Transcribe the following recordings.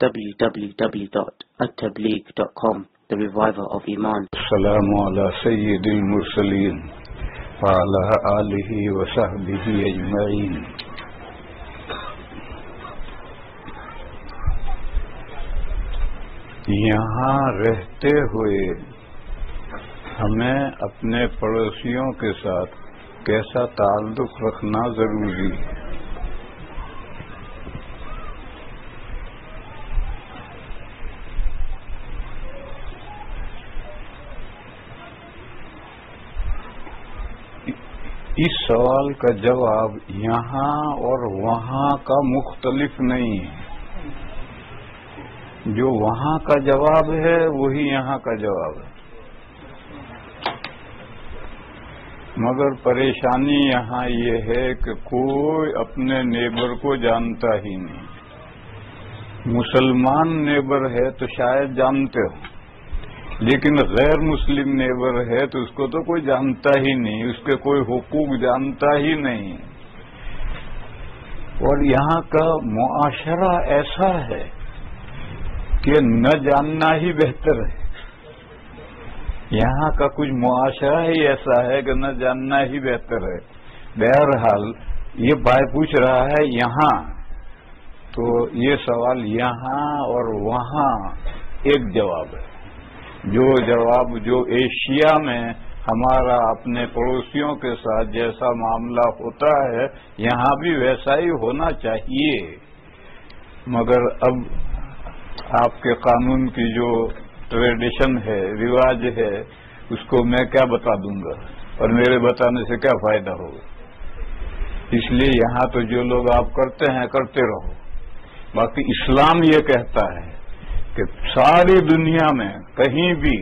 www.attableek.com, the reviver of Iman. Assalamu ala sayyidil mursaleen wa ala alihi wa sahbihi ajma'in. یہاں رہتے ہوئے ہمیں اپنے پڑوسیوں کے ساتھ کیسا تعلق رکھنا ضروری ہے؟ اس سوال کا جواب یہاں اور وہاں کا مختلف نہیں ہے. جو وہاں کا جواب ہے وہی یہاں کا جواب ہے، مگر پریشانی یہاں یہ ہے کہ کوئی اپنے نیبر کو جانتا ہی نہیں. مسلمان نیبر ہے تو شاید جانتے ہو، لیکن غیر مسلم نیبر ہے تو اس کو تو کوئی جانتا ہی نہیں، اس کے کوئی حقوق جانتا ہی نہیں. اور یہاں کا معاشرہ ایسا ہے کہ نہ جاننا ہی بہتر ہے. یہاں کا کچھ معاشرہ ہی ایسا ہے کہ نہ جاننا ہی بہتر ہے. بہرحال یہ بھائی پوچھ رہا ہے یہاں، تو یہ سوال یہاں اور وہاں ایک جواب ہے. جو جواب جو ایشیا میں ہمارا اپنے پڑوسیوں کے ساتھ جیسا معاملہ ہوتا ہے یہاں بھی ویسا ہی ہونا چاہیے. مگر اب آپ کے قانون کی جو ٹریڈیشن ہے، رواج ہے، اس کو میں کیا بتا دوں گا اور میرے بتانے سے کیا فائدہ ہوگا؟ اس لیے یہاں تو جو لوگ آپ کرتے ہیں کرتے رہو. باقی اسلام یہ کہتا ہے کہ ساری دنیا میں کہیں بھی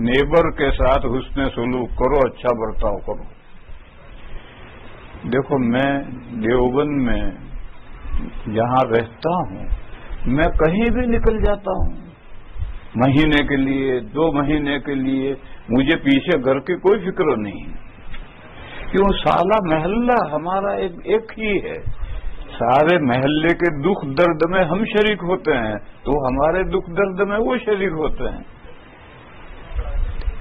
نیبر کے ساتھ حسن سلوک کرو، اچھا برتاؤ کرو. دیکھو میں دیوبند میں جہاں رہتا ہوں میں کہیں بھی نکل جاتا ہوں، مہینے کے لیے 2 مہینے کے لیے، مجھے پیچھے گھر کی کوئی فکر نہیں. کیوں؟ سالہ محلہ ہمارا ایک ہی ہے. سارے محلے کے دکھ درد میں ہم شریک ہوتے ہیں تو ہمارے دکھ درد میں وہ شریک ہوتے ہیں.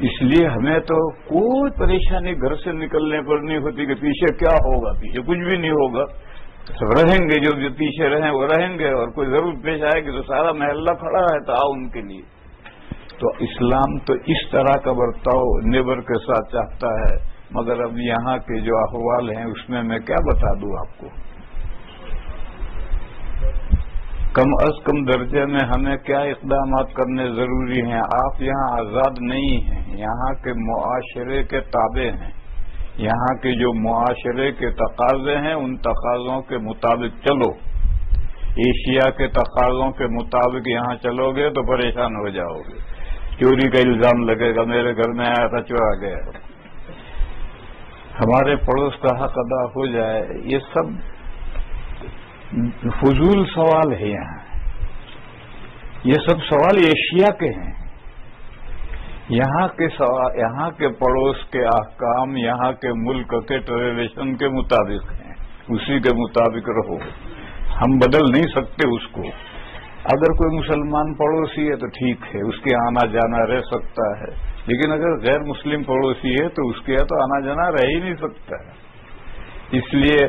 اس لیے ہمیں تو کوئی پریشانی گھر سے نکلنے پر نہیں ہوتی کہ پیچھے کیا ہوگا. پیچھے کچھ بھی نہیں ہوگا، سب رہیں گے. جو پیچھے رہیں وہ رہیں گے، اور کوئی ضرورت پیش آئے گی تو سارا محلہ کھڑا رہتا ان کے لیے. تو اسلام تو اس طرح کا برتاؤ نیبر کے ساتھ چاہتا ہے. مگر اب یہاں کے جو احوال ہیں اس میں کیا بتا دوں آپ کو. کم از کم درجے میں ہمیں کیا اقدامات کرنے ضروری ہیں؟ آپ یہاں آزاد نہیں ہیں، یہاں کے معاشرے کے تابع ہیں. یہاں کے جو معاشرے کے تقاضے ہیں ان تقاضوں کے مطابق چلو. ایشیا کے تقاضوں کے مطابق یہاں چلو گے تو پریشان ہو جاؤ گے. چوری کا الزام لگے گا، میرے گھر میں آیا تھا چورا گیا. ہمارے پڑوس کا حق ادا ہو جائے، یہ سب فضول سوال ہے. یہ سب سوال ایشیا کے ہیں. یہاں کے پڑوس کے احکام یہاں کے ملک کے ٹریڈیشن کے مطابق ہیں، اسی کے مطابق رہو. ہم بدل نہیں سکتے اس کو. اگر کوئی مسلمان پڑوسی ہے تو ٹھیک ہے، اس کے آنا جانا رہ سکتا ہے. لیکن اگر غیر مسلم پڑوسی ہے تو اس کے تو آنا جانا رہ ہی نہیں سکتا ہے. اس لیے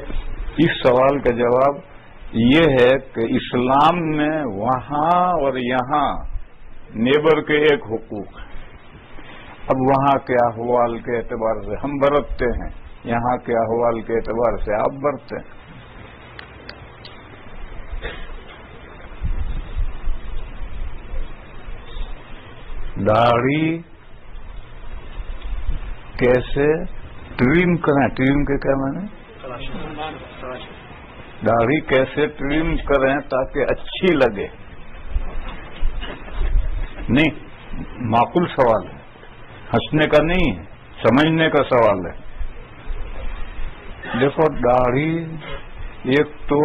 اس سوال کا جواب یہ ہے کہ اسلام میں وہاں اور یہاں نیبر کے ایک حقوق ہیں. اب وہاں کے احوال کے اعتبار سے ہم برتتے ہیں، یہاں کے احوال کے اعتبار سے آپ برتتے ہیں. داڑھی کیسے ٹریم کریں؟ ٹریم کے کیا معنی؟ داڑھی کیسے ٹریم کریں تاکہ اچھی لگے؟ نہیں، معقول سوال ہے، ہنسنے کا نہیں ہے، سمجھنے کا سوال ہے. دیکھو داڑھی ایک تو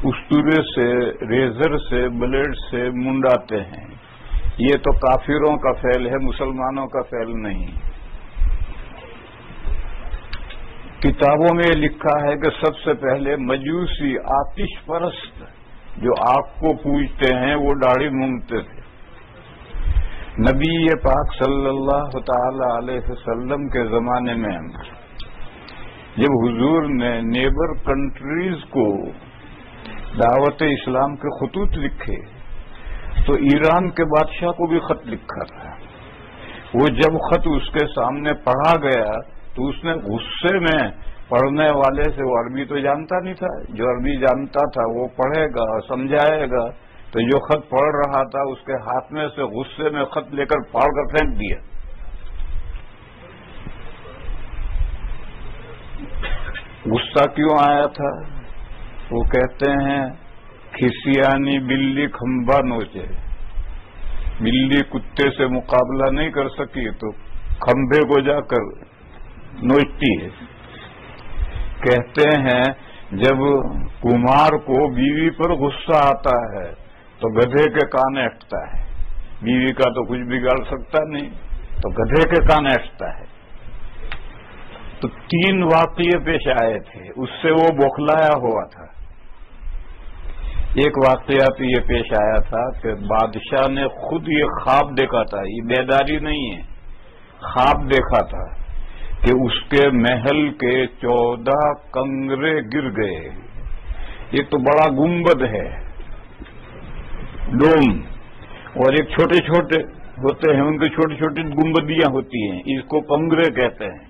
استورے سے، ریزر سے، بلیڈ سے منڈاتے ہیں. یہ تو کافروں کا فعل ہے، مسلمانوں کا فعل نہیں. کتابوں میں لکھا ہے کہ سب سے پہلے مجوسی آتش پرست جو آگ کو پوجتے ہیں وہ داڑھی مونگتے تھے۔ نبی پاک صلی اللہ تعالی علیہ وسلم کے زمانے میں جب حضور نے نیبر کنٹریز کو دعوت اسلام کے خطوط لکھے تو ایران کے بادشاہ کو بھی خط لکھا تھا۔ وہ جب خط اس کے سامنے پڑھا گیا تو اس نے غصے میں پڑھنے والے سے، وہ عربی تو جانتا نہیں تھا، جو عربی جانتا تھا وہ پڑھے گا سمجھائے گا، تو جو خط پڑھ رہا تھا اس کے ہاتھ میں سے غصے میں خط لے کر پھاڑ کر پھینک دیا۔ غصہ کیوں آیا تھا؟ وہ کہتے ہیں کھسیانی بلی کھمبا نوچے، بلی کتے سے مقابلہ نہیں کر سکی تو کھمبے کو جا کر نوچتی ہے۔ کہتے ہیں جب کمار کو بیوی پر غصہ آتا ہے تو گدھے کے کان اٹھتا ہے، بیوی کا تو کچھ بگاڑ سکتا نہیں تو گدھے کے کان اٹھتا ہے۔ تو 3 واقعے پیش آئے تھے، اس سے وہ بوکھلایا ہوا تھا۔ ایک واقعہ تو یہ پیش آیا تھا کہ بادشاہ نے خود یہ خواب دیکھا تھا، یہ بیداری نہیں ہے، خواب دیکھا تھا کہ اس کے محل کے 14 کنگرے گر گئے۔ یہ تو بڑا گنبد ہے، ڈوم، اور ایک چھوٹے چھوٹے ہوتے ہیں، ان کے چھوٹی چھوٹی گنبدیاں ہوتی ہیں، اس کو کنگرے کہتے ہیں۔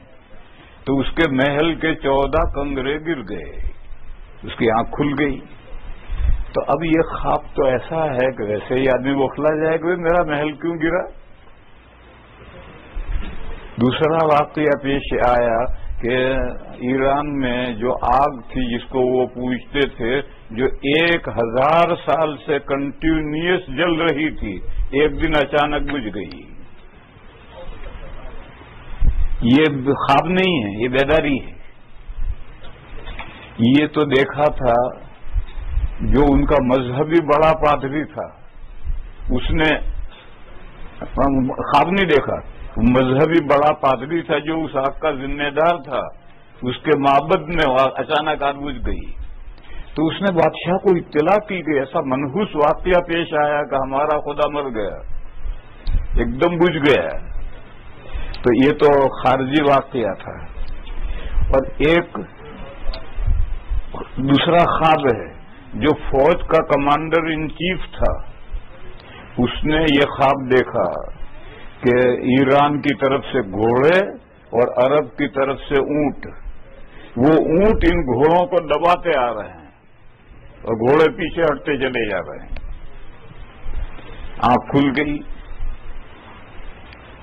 تو اس کے محل کے 14 کنگرے گر گئے، اس کی آنکھ کھل گئی۔ تو اب یہ خواب تو ایسا ہے کہ ویسے ہی آدمی بوکھلا جائے کہ میرا محل کیوں گرا۔ دوسرا واقعہ پیش آیا کہ ایران میں جو آگ تھی جس کو وہ پوجتے تھے، جو 1000 سال سے کنٹینیوس جل رہی تھی، ایک دن اچانک بجھ گئی۔ یہ خواب نہیں ہے، یہ بیداری ہے۔ یہ تو دیکھا تھا جو ان کا مذہبی بڑا پادری تھا، اس نے خواب نہیں دیکھا، مذہبی بڑا پادری تھا جو اس آگ کا ذمہ دار تھا، اس کے معبد میں اچانک آگ بجھ گئی۔ تو اس نے بادشاہ کو اطلاع کی کہ ایسا منحوس واقعہ پیش آیا کہ ہمارا خدا مر گیا، ایک دم بجھ گیا۔ تو یہ تو خارجی واقعہ تھا۔ اور ایک دوسرا خواب ہے، جو فوج کا کمانڈر ان چیف تھا، اس نے یہ خواب دیکھا کہ ایران کی طرف سے گھوڑے اور عرب کی طرف سے اونٹ، وہ اونٹ ان گھوڑوں کو دباتے آ رہے ہیں اور گھوڑے پیچھے ہٹتے چلے جا رہے ہیں۔ آنکھ کھل گئی۔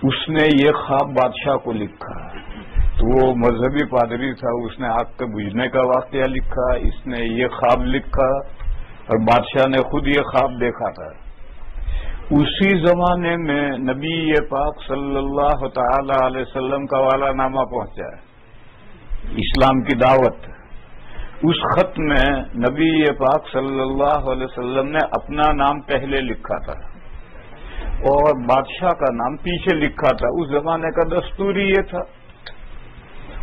اس نے یہ خواب بادشاہ کو لکھا، تو وہ مذہبی پادری تھا، اس نے آگ کے بجھنے کا واقعہ لکھا، اس نے یہ خواب لکھا، اور بادشاہ نے خود یہ خواب دیکھا تھا۔ اسی زمانے میں نبی پاک صلی اللہ تعالی علیہ وسلم کا والا نامہ پہنچا، اسلام کی دعوت۔ اس خط میں نبی پاک صلی اللہ علیہ وسلم نے اپنا نام پہلے لکھا تھا اور بادشاہ کا نام پیچھے لکھا تھا۔ اس زمانے کا دستور یہ تھا۔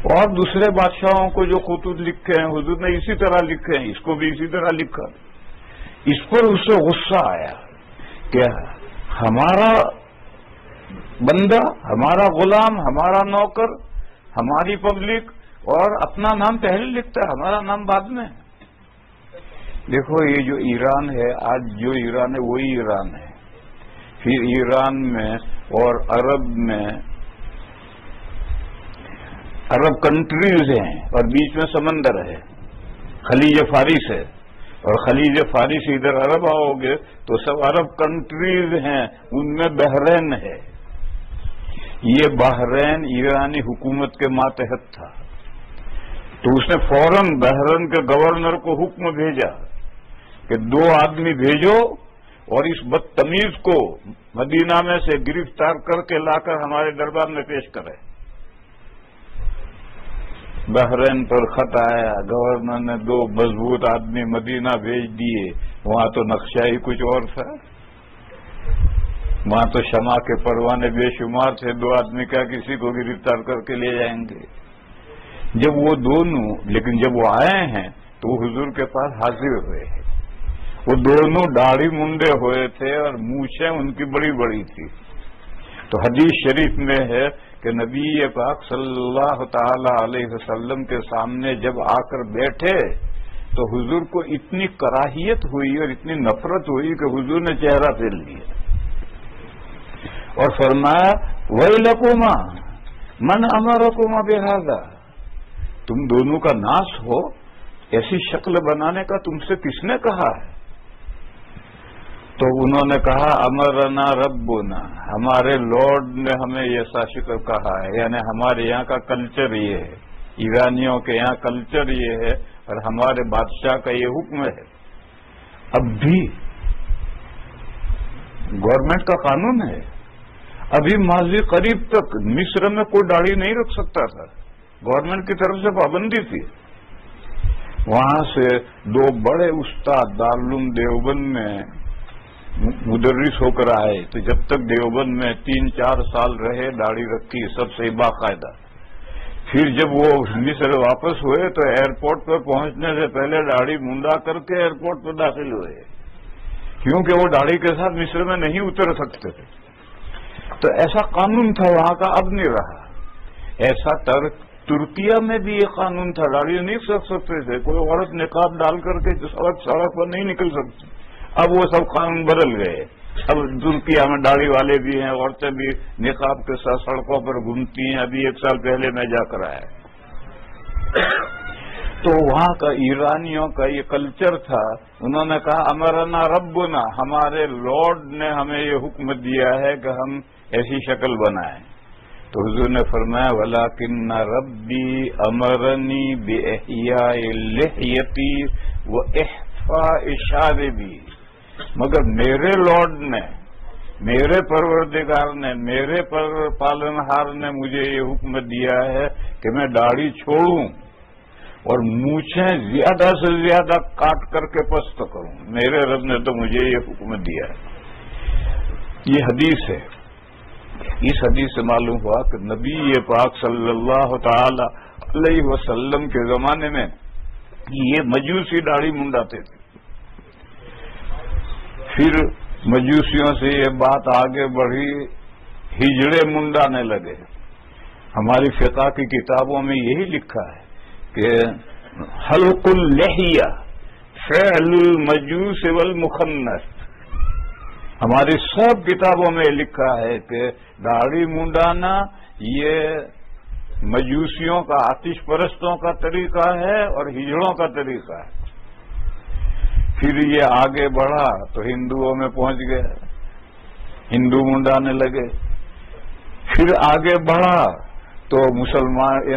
اور دوسرے بادشاہوں کو جو خطوط لکھے ہیں حضور نے اسی طرح لکھے ہیں، اس کو بھی اسی طرح لکھا۔ اس پر اسے غصہ آیا کہ ہمارا بندہ، ہمارا غلام، ہمارا نوکر، ہماری پبلک اور اپنا نام پہلے لکھتا ہے، ہمارا نام بعد میں۔ دیکھو یہ جو ایران ہے، آج جو ایران ہے وہی ایران ہے۔ پھر ایران میں اور عرب میں، عرب کنٹریز ہیں اور بیچ میں سمندر ہے، خلیج فارس ہے، اور خلیج فارس ادھر عرب آؤ گے تو سب عرب کنٹریز ہیں، ان میں بحرین ہے۔ یہ بحرین ایرانی حکومت کے ماتحت تھا، تو اس نے فوراً بحرین کے گورنر کو حکم بھیجا کہ 2 آدمی بھیجو اور اس بدتمیز کو مدینہ میں سے گرفتار کر کے لا کر ہمارے دربار میں پیش کرے۔ بحرین پر خط آیا، گورنر نے 2 مضبوط آدمی مدینہ بھیج دیے۔ وہاں تو نقشہ ہی کچھ اور تھا، وہاں تو شمع کے پروانے بے شمار تھے، 2 آدمی کیا کسی کو گرفتار کر کے لے جائیں گے۔ جب وہ دونوں، لیکن جب وہ آئے ہیں تو وہ حضور کے پاس حاضر ہوئے ہیں وہ دونوں داڑھی منڈے ہوئے تھے اور مونچھیں ان کی بڑی بڑی تھی. تو حدیث شریف میں ہے کہ نبی پاک صلی اللہ تعالی علیہ وسلم کے سامنے جب آ کر بیٹھے تو حضور کو اتنی کراہیت ہوئی اور اتنی نفرت ہوئی کہ حضور نے چہرہ پھیر لیا اور فرمایا ویلکما من امرکما بہذا، تم دونوں کا ناش ہو، ایسی شکل بنانے کا تم سے کس نے کہا ہے؟ تو انہوں نے کہا امرنا ربنا، ہمارے لارڈ نے ہمیں ایسا شکل کہا ہے. یعنی ہمارے یہاں کا کلچر یہ ہے، ایرانیوں کے یہاں کلچر یہ ہے اور ہمارے بادشاہ کا یہ حکم ہے. اب بھی گورنمنٹ کا قانون ہے. ابھی ماضی قریب تک مصر میں کوئی داڑھی نہیں رکھ سکتا تھا، گورنمنٹ کی طرف سے پابندی تھی. وہاں سے دو بڑے استاد دارالعلوم دیوبند میں مدرس ہو کر آئے تو جب تک دیوبند میں 3-4 سال رہے داڑھی رکھی سب سے باقاعدہ. پھر جب وہ مصر واپس ہوئے تو ایئرپورٹ پہ پہنچنے سے پہلے داڑھی منڈا کر کے ایئرپورٹ پہ داخل ہوئے، کیونکہ وہ داڑھی کے ساتھ مصر میں نہیں اتر سکتے تھے. تو ایسا قانون تھا وہاں کا، اب نہیں رہا. ایسا ترکیہ میں بھی یہ قانون تھا، داڑھی نہیں رکھ سکتے تھے، کوئی عورت نقاب ڈال کر کے سڑک پر نہیں نکل سکتی. اب وہ سب قانون بدل گئے. اب ترکیہ میں داڑھی والے بھی ہیں، عورتیں بھی نقاب کے ساتھ سڑکوں پر گھومتی ہیں. ابھی 1 سال پہلے میں جا کر آیا. تو وہاں کا ایرانیوں کا یہ کلچر تھا. انہوں نے کہا امرنا ربنا، ہمارے لارڈ نے ہمیں یہ حکم دیا ہے کہ ہم ایسی شکل بنائیں. تو حضور نے فرمایا ولکن ربی امرنی باحیاء لحیتی واحفاء شاربی، مگر میرے لارڈ نے، میرے پروردگار نے، میرے پالنہار نے مجھے یہ حکم دیا ہے کہ میں داڑھی چھوڑوں اور مونچھیں زیادہ سے زیادہ کاٹ کر کے پست کروں. میرے رب نے تو مجھے یہ حکم دیا ہے. یہ حدیث ہے. اس حدیث سے معلوم ہوا کہ نبی پاک صلی اللہ تعالی علیہ وسلم کے زمانے میں یہ مجوسی داڑھی منڈاتے تھے. پھر مجوسیوں سے یہ بات آگے بڑھی، ہجڑے منڈانے لگے. ہماری فقہ کی کتابوں میں یہی لکھا ہے کہ حلق اللحیہ فعل المجوس والمخنث. ہماری سب کتابوں میں لکھا ہے کہ داڑھی منڈانا یہ مجوسیوں کا، آتش پرستوں کا طریقہ ہے اور ہجڑوں کا طریقہ ہے. پھر یہ آگے بڑھا تو ہندوؤں میں پہنچ گئے، ہندو منڈانے لگے. پھر آگے بڑھا تو مسلمان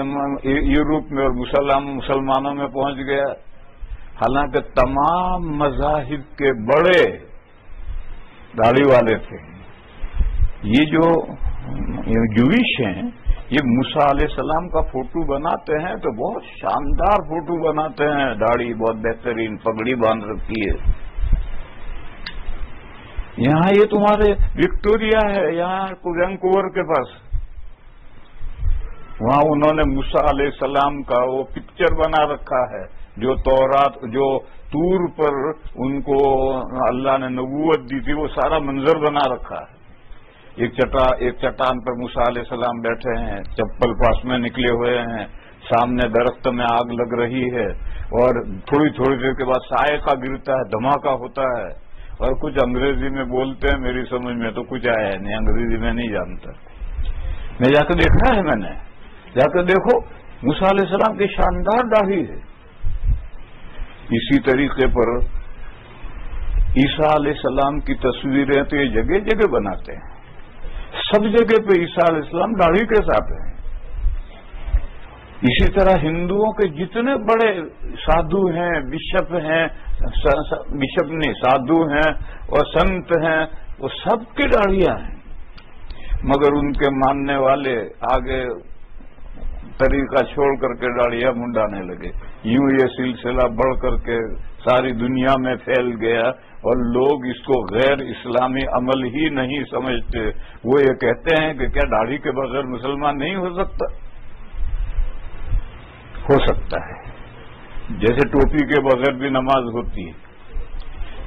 یورپ میں اور مسلمانوں میں پہنچ گیا. حالانکہ تمام مذاہب کے بڑے داڑھی والے تھے. یہ جو جویش ہیں یہ موسیٰ علیہ السلام کا فوٹو بناتے ہیں تو بہت شاندار فوٹو بناتے ہیں، داڑھی بہت بہترین، پگڑی باندھ رکھی ہے. یہاں یہ تمہارے وکٹوریا ہے، یہاں وینکوور کے پاس، وہاں انہوں نے موسیٰ علیہ السلام کا وہ پکچر بنا رکھا ہے جو تورات، جو طور پر ان کو اللہ نے نبوت دی تھی، وہ سارا منظر بنا رکھا ہے. ایک چٹان پر موسیٰ علیہ السلام بیٹھے ہیں، چپل پاس میں نکلے ہوئے ہیں، سامنے درخت میں آگ لگ رہی ہے اور تھوڑی تھوڑی دیر کے بعد سائے کا گرتا ہے، دھماکہ ہوتا ہے اور کچھ انگریزی میں بولتے ہیں. میری سمجھ میں تو کچھ آیا ہے نہیں، انگریزی میں نہیں جانتا. میں جا کے دیکھا ہے، میں نے جا کے دیکھو موسیٰ علیہ السلام کی شاندار داڑھی ہے. اسی طریقے پر عیسیٰ علیہ السلام کی تصویریں تو یہ جگہ جگہ بناتے ہیں، سب جگہ پہ عیسیٰ علیہ السلام داڑھی کے ساتھ ہیں. اسی طرح ہندوؤں کے جتنے بڑے سادھو ہیں، بشپ ہیں، بشپ نہیں سادھو ہیں اور سنت ہیں، وہ سب کی داڑھیاں ہیں. مگر ان کے ماننے والے آگے طریقہ چھوڑ کر کے داڑھیاں منڈانے لگے. یوں یہ سلسلہ بڑھ کر کے ساری دنیا میں پھیل گیا اور لوگ اس کو غیر اسلامی عمل ہی نہیں سمجھتے. وہ یہ کہتے ہیں کہ کیا داڑھی کے بغیر مسلمان نہیں ہو سکتا؟ ہو سکتا ہے، جیسے ٹوپی کے بغیر بھی نماز ہوتی ہے.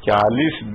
40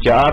4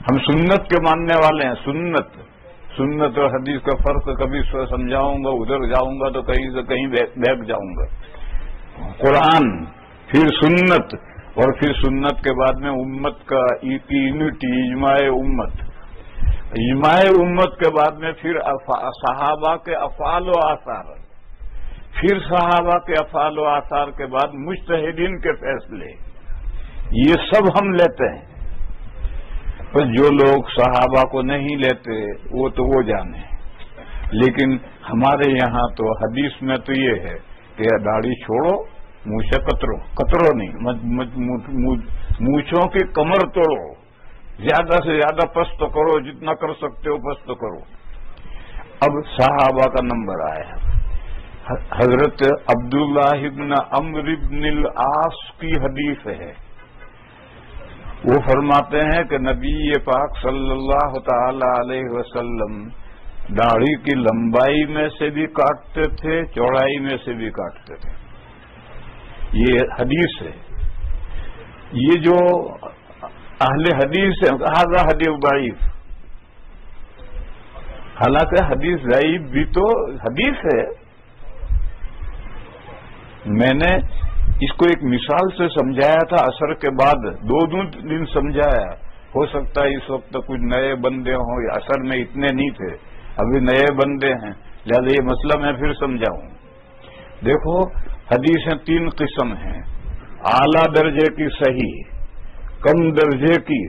ہم سنت کے ماننے والے ہیں. سنت اور حدیث کا فرق کبھی سمجھاؤں گا, ادھر جاؤں گا تو کہیں سے کہیں بہک جاؤں گا. قرآن, پھر سنت, اور پھر سنت کے بعد میں امت کا یونٹی, اجماع امت. اجماع امت کے بعد میں پھر صحابہ کے افعال و آثار, پھر صحابہ کے افعال و آثار کے بعد مجتہدین کے فیصلے, یہ سب ہم لیتے ہیں. پر جو لوگ صحابہ کو نہیں لیتے وہ تو وہ جانے. لیکن ہمارے یہاں تو حدیث میں تو یہ ہے کہ داڑھی چھوڑو, منہ سے کترو نہیں, مونچھوں کی کمر توڑو, زیادہ سے زیادہ پست کرو, جتنا کر سکتے ہو پست کرو. اب صحابہ کا نمبر آیا. حضرت عبداللہ ابن عمرو ابن العاص کی حدیث ہے. وہ فرماتے ہیں کہ نبی پاک صلی اللہ تعالی علیہ وسلم داڑھی کی لمبائی میں سے بھی کاٹتے تھے, چوڑائی میں سے بھی کاٹتے تھے. یہ حدیث ہے. یہ جو اہل حدیث ہے, ہذا حدیث ضعیف. حالانکہ حدیث ضعیف بھی تو حدیث ہے. میں نے اس کو ایک مثال سے سمجھایا تھا, عصر کے بعد 2 دن سمجھایا. ہو سکتا ہے اس وقت کچھ نئے بندے ہوں, عصر میں اتنے نہیں تھے, ابھی نئے بندے ہیں, لہذا یہ مسئلہ میں پھر سمجھاؤں. دیکھو حدیثیں 3 قسم ہیں. اعلیٰ درجے کی صحیح, کم درجے کی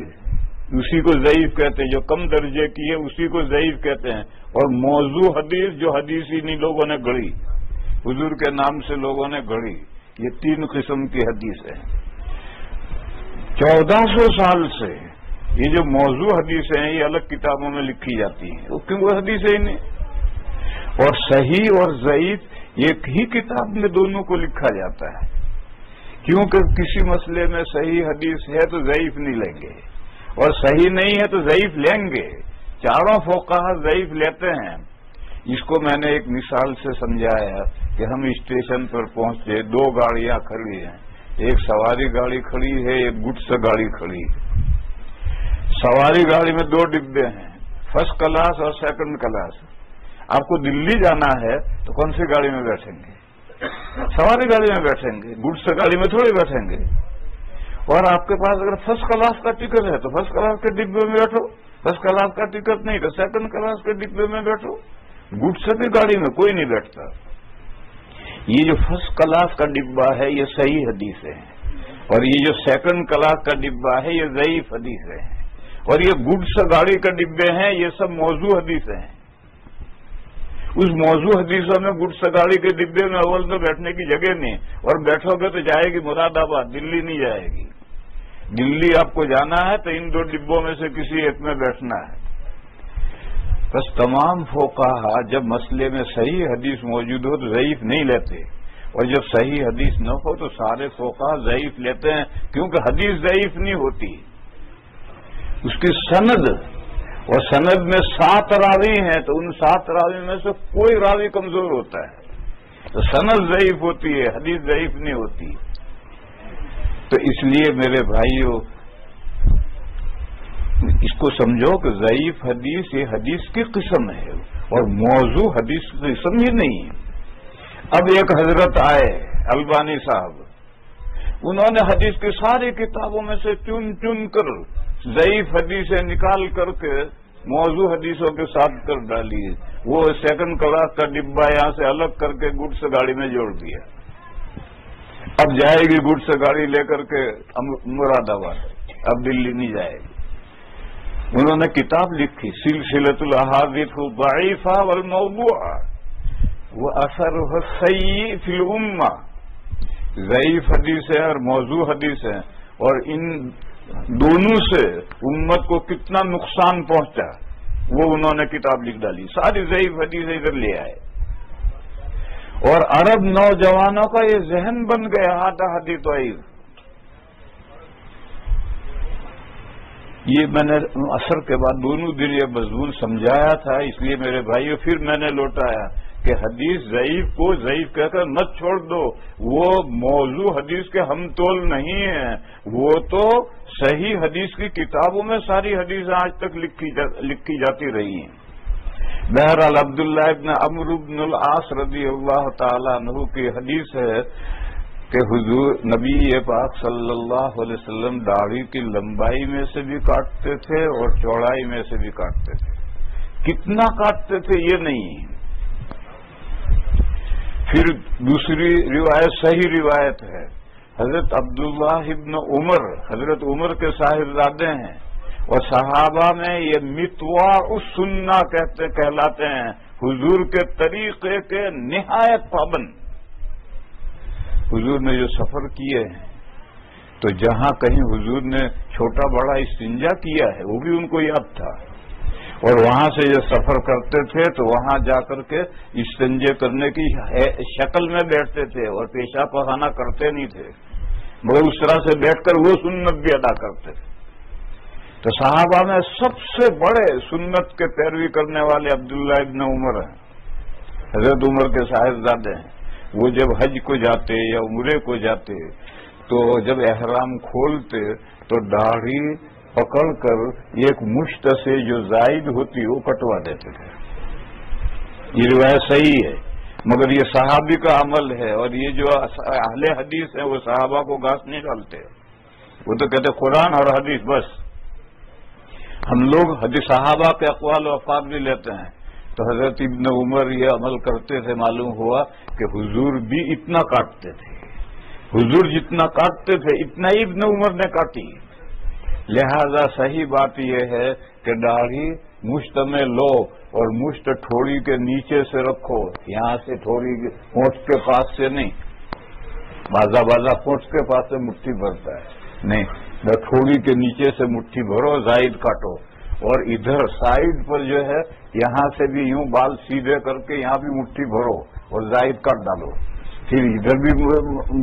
اسی کو ضعیف کہتے ہیں, جو کم درجے کی ہے اسی کو ضعیف کہتے ہیں, اور موضوع حدیث جو حدیث ہی نہیں لوگوں نے گڑھی, حضور کے نام سے لوگوں نے گڑھی. یہ 3 قسم کی حدیث ہے. 1400 سال سے یہ جو موضوع حدیثیں ہیں یہ الگ کتابوں میں لکھی جاتی ہیں, کیوں وہ حدیثیں ہی نہیں. اور صحیح اور ضعیف ایک ہی کتاب میں دونوں کو لکھا جاتا ہے, کیونکہ کسی مسئلے میں صحیح حدیث ہے تو ضعیف نہیں لیں گے, اور صحیح نہیں ہے تو ضعیف لیں گے. چاروں فقہا ضعیف لیتے ہیں. اس کو میں نے ایک مثال سے سمجھایا کہ ہم اسٹیشن پر پہنچے, 2 گاڑیاں کھڑی ہیں, ایک سواری گاڑی کھڑی ہے, ایک گڈس گاڑی کھڑی ہے. سواری گاڑی میں 2 ڈبے ہیں, فرسٹ کلاس اور سیکنڈ کلاس. آپ کو دلی جانا ہے تو کون سی گاڑی میں بیٹھیں گے؟ سواری گاڑی میں بیٹھیں گے, گڈس گاڑی میں تھوڑی بیٹھیں گے. اور آپ کے پاس اگر فرسٹ کلاس کا ٹکٹ ہے تو فرسٹ کلاس کے ڈبے میں بیٹھو, فرسٹ کلاس کا ٹکٹ نہیں تو سیکنڈ کلاس کے ڈبے میں بیٹھو. گڈس کی گاڑی میں کوئی نہیں بیٹھتا. یہ جو فرسٹ کلاس کا ڈبہ ہے یہ صحیح حدیث ہے, اور یہ جو سیکنڈ کلاس کا ڈبہ ہے یہ ضعیف حدیث ہے, اور یہ گڈس گاڑی کے ڈبے ہیں یہ سب موضوع حدیث ہیں. اس موضوع حدیثوں میں گڈس گاڑی کے ڈبے میں اول تو بیٹھنے کی جگہ نہیں, اور بیٹھو گے تو جائے گی مراد آباد, دلی نہیں جائے گی. دلی آپ کو جانا ہے تو ان 2 ڈبوں میں سے کسی ایک میں بیٹھنا ہے. بس تمام فقہا جب مسئلے میں صحیح حدیث موجود ہو تو ضعیف نہیں لیتے, اور جب صحیح حدیث نہ ہو تو سارے فقہا ضعیف لیتے ہیں, کیونکہ حدیث ضعیف نہیں ہوتی. اس کی سند, اور سند میں 7 راوی ہیں تو ان 7 راوی میں سے کوئی راوی کمزور ہوتا ہے, تو سند ضعیف ہوتی ہے, حدیث ضعیف نہیں ہوتی. تو اس لیے میرے بھائیوں اس کو سمجھو کہ ضعیف حدیث یہ حدیث کی قسم ہے, اور موضوع حدیث کی قسم ہی نہیں ہے. اب ایک حضرت آئے البانی صاحب, انہوں نے حدیث کی ساری کتابوں میں سے چن کر ضعیف حدیثیں نکال کر کے موضوع حدیثوں کے ساتھ کر ڈالی. وہ سیکنڈ کلاس کا ڈبہ یہاں سے الگ کر کے گڈس گاڑی میں جوڑ دیا. اب جائے گی گڈس گاڑی لے کر کے مراد آباد, اب دلی نہیں جائے گی. انہوں نے کتاب لکھی سلسلۃ الاحادیث الضعیفہ والموضوعہ واثرها السیء فی الامہ. ضعیف حدیث ہے اور موضوع حدیث ہے, اور ان دونوں سے امت کو کتنا نقصان پہنچا وہ انہوں نے کتاب لکھ ڈالی. ساری ضعیف حدیثیں ادھر لے آئے, اور عرب نوجوانوں کا یہ ذہن بن گیا آدھا حدیث ضعیف. یہ میں نے عصر کے بعد 2 دن یہ مضمون سمجھایا تھا, اس لیے میرے بھائیوں پھر میں نے لوٹایا کہ حدیث ضعیف کو ضعیف کہہ کر مت چھوڑ دو، وہ موضوع حدیث کے ہم تول نہیں ہے، وہ تو صحیح حدیث کی کتابوں میں ساری حدیثیں آج تک لکھی جاتی رہی ہیں۔ بہرحال عبداللہ ابن عمرو بن العاص رضی اللہ تعالیٰ عنہ کی حدیث ہے کہ حضور نبی پاک صلی اللہ علیہ وسلم داڑھی کی لمبائی میں سے بھی کاٹتے تھے اور چوڑائی میں سے بھی کاٹتے تھے۔ کتنا کاٹتے تھے یہ نہیں۔ پھر دوسری روایت صحیح روایت ہے، حضرت عبداللہ ابن عمر حضرت عمر کے صاحبزادے ہیں، اور صحابہ میں یہ متواع السنہ کہلاتے ہیں، حضور کے طریقے کے نہایت پابند۔ حضور نے جو سفر کیے ہیں تو جہاں کہیں حضور نے چھوٹا بڑا استنجا کیا ہے وہ بھی ان کو یاد تھا، اور وہاں سے جو سفر کرتے تھے تو وہاں جا کر کے استنجے کرنے کی شکل میں بیٹھتے تھے اور پیشاب پخانہ کرتے نہیں تھے، مگر اس طرح سے بیٹھ کر وہ سنت بھی ادا کرتے تھے۔ تو صحابہ میں سب سے بڑے سنت کے پیروی کرنے والے عبداللہ ابن عمر ہیں، حضرت عمر کے صاحبزادے ہیں۔ وہ جب حج کو جاتے یا عمرے کو جاتے تو جب احرام کھولتے تو داڑھی پکڑ کر ایک مشت سے جو زائد ہوتی وہ کٹوا دیتے تھے۔ یہ روایت صحیح ہے، مگر یہ صحابی کا عمل ہے، اور یہ جو اہل حدیث ہیں وہ صحابہ کو گھاس نہیں ڈالتے، وہ تو کہتے قرآن اور حدیث بس۔ ہم لوگ حدیث صحابہ کے اقوال و افعال بھی لیتے ہیں، تو حضرت ابن عمر یہ عمل کرتے تھے، معلوم ہوا کہ حضور بھی اتنا کاٹتے تھے، حضور جتنا کاٹتے تھے اتنا ہی ابن عمر نے کاٹی۔ لہذا صحیح بات یہ ہے کہ داڑھی مشت میں لو اور مشت ٹھوڑی کے نیچے سے رکھو، یہاں سے ٹھوڑی پونچھ کے پاس سے نہیں، بازا پونچھ کے پاس سے مٹھی بھرتا ہے نہیں، ٹھوڑی کے نیچے سے مٹھی بھرو، زائد کاٹو، اور ادھر سائڈ پر جو ہے یہاں سے بھی یوں بال سیدھے کر کے یہاں بھی مٹھی بھرو اور زائد کاٹ ڈالو، پھر ادھر بھی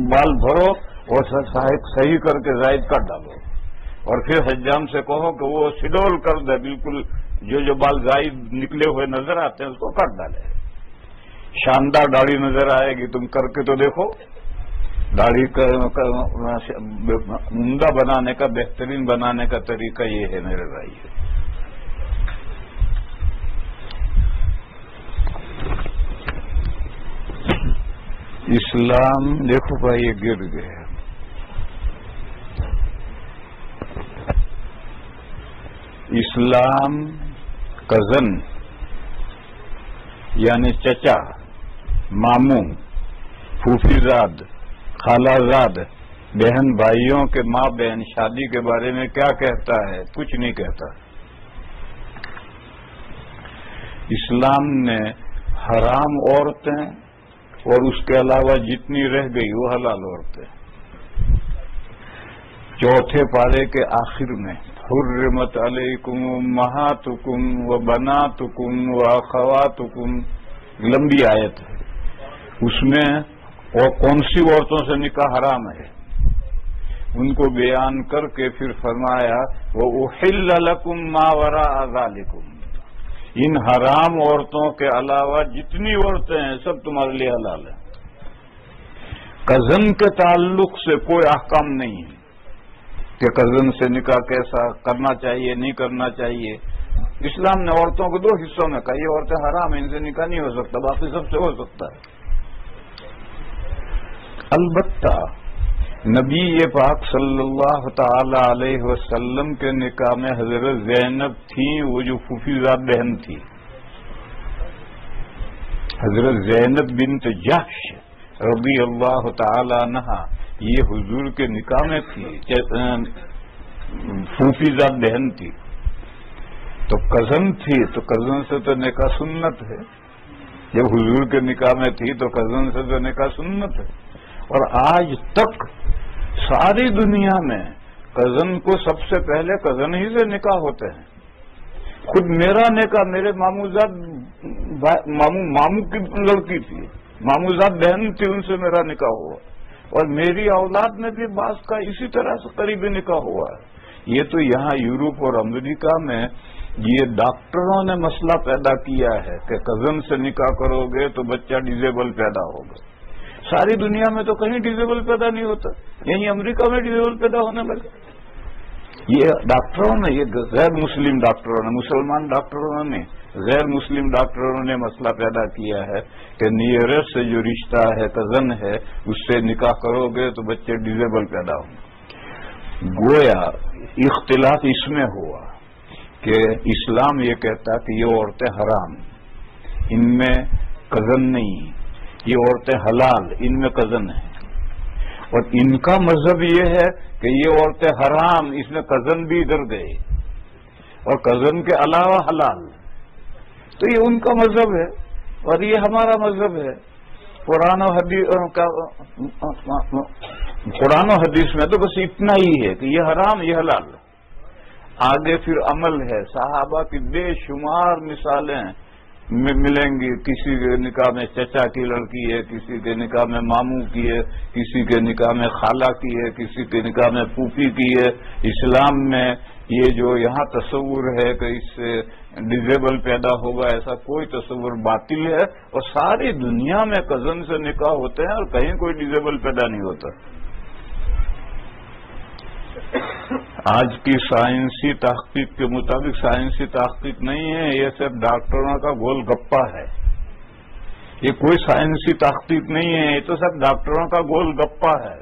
بال بھرو اور صحیح کر کے زائد کاٹ ڈالو، اور پھر حجام سے کہو کہ وہ سڈول کر دے، بالکل جو بال زائد نکلے ہوئے نظر آتے ہیں اس کو کاٹ ڈالے۔ شاندار داڑھی نظر آئے گی، تم کر کے تو دیکھو۔ داڑھی کا عمدہ بنانے کا، بہترین بنانے کا طریقہ یہ ہے میرے بھائی۔ اسلام دیکھو بھائی یہ گر گئے، اسلام کزن یعنی چچا، ماموں، پھوپھی زاد، خالہ زاد، بہن بھائیوں کے ماں بہن شادی کے بارے میں کیا کہتا ہے؟ کچھ نہیں کہتا۔ اسلام نے حرام عورتیں اور اس کے علاوہ جتنی رہ گئی وہ حلال عورتیں، چوتھے پارے کے آخر میں حرمت علیکم امہاتکم و بناتکم و اخواتکم، لمبی آیت ہے، اس میں اور کون سی عورتوں سے نکاح حرام ہے ان کو بیان کر کے پھر فرمایا وَأُحِلَّ لَكُمْ مَا وَرَاءَ ذَلِكُمْ، ان حرام عورتوں کے علاوہ جتنی عورتیں ہیں سب تمہارے لیے حلال ہیں۔ کزن کے تعلق سے کوئی احکام نہیں ہے کہ کزن سے نکاح کیسا کرنا چاہیے نہیں کرنا چاہیے۔ اسلام نے عورتوں کو دو حصوں میں کہا، یہ عورتیں حرام ہیں ان سے نکاح نہیں ہو سکتا، باقی سب سے ہو سکتا ہے۔ البتہ نبی پاک صلی اللہ تعالی علیہ وسلم کے نکاح میں حضرت زینب تھیں، وہ جو پھوپھیزاد بہن تھی، حضرت زینب بنت جحش رضی اللہ تعالی عنہا، یہ حضور کے نکاح میں تھی، پھوپھیزاد بہن تھی، تو کزن تھی، تو کزن سے تو نکاح سنت ہے، جب حضور کے نکاح میں تھی تو کزن سے تو نکاح سنت ہے۔ اور آج تک ساری دنیا میں کزن کو سب سے پہلے کزن ہی سے نکاح ہوتے ہیں۔ خود میرا نکاح میرے ماموں کی لڑکی تھی، ماموزاد بہن تھی، ان سے میرا نکاح ہوا، اور میری اولاد میں بھی بعض کا اسی طرح سے قریبی نکاح ہوا ہے۔ یہ تو یہاں یورپ اور امریکہ میں یہ ڈاکٹروں نے مسئلہ پیدا کیا ہے کہ کزن سے نکاح کرو گے تو بچہ ڈیزیبل پیدا ہوگا. ساری دنیا میں تو کہیں ڈیزیبل پیدا نہیں ہوتا، یہیں امریکہ میں ڈیزیبل پیدا ہونے لگا. یہ ڈاکٹروں نے، یہ غیر مسلم ڈاکٹروں نے، مسلمان ڈاکٹروں نے، غیر مسلم ڈاکٹروں نے مسئلہ پیدا کیا ہے کہ نیئرسٹ سے جو رشتہ ہے، کزن ہے، اس سے نکاح کرو گے تو بچے ڈیزیبل پیدا ہوں. گویا اختلاف اس میں ہوا کہ اسلام یہ کہتا کہ یہ عورتیں حرام، ان میں کزن نہیں، یہ عورتیں حلال، ان میں کزن ہیں. اور ان کا مذہب یہ ہے کہ یہ عورتیں حرام، اس میں کزن بھی ادھر گئے، اور کزن کے علاوہ حلال. تو یہ ان کا مذہب ہے اور یہ ہمارا مذہب ہے. قرآن و حدیث میں تو بس اتنا ہی ہے کہ یہ حرام یہ حلال. آگے پھر عمل ہے. صحابہ کی بے شمار مثالیں ملیں گی. کسی کے نکاح میں چچا کی لڑکی ہے، کسی کے نکاح میں ماموں کی ہے، کسی کے نکاح میں خالہ کی ہے، کسی کے نکاح میں پھوپھی کی ہے. اسلام میں یہ جو یہاں تصور ہے کہ اس سے ڈیزیبل پیدا ہوگا، ایسا کوئی تصور باطل ہے. اور ساری دنیا میں کزن سے نکاح ہوتے ہیں اور کہیں کوئی ڈیزیبل پیدا نہیں ہوتا. آج کی سائنسی تحقیق کے مطابق سائنسی تحقیق نہیں ہے، یہ صرف ڈاکٹروں کا گول گپا ہے. یہ کوئی سائنسی تحقیق نہیں ہے، یہ تو سب ڈاکٹروں کا گول گپا ہے.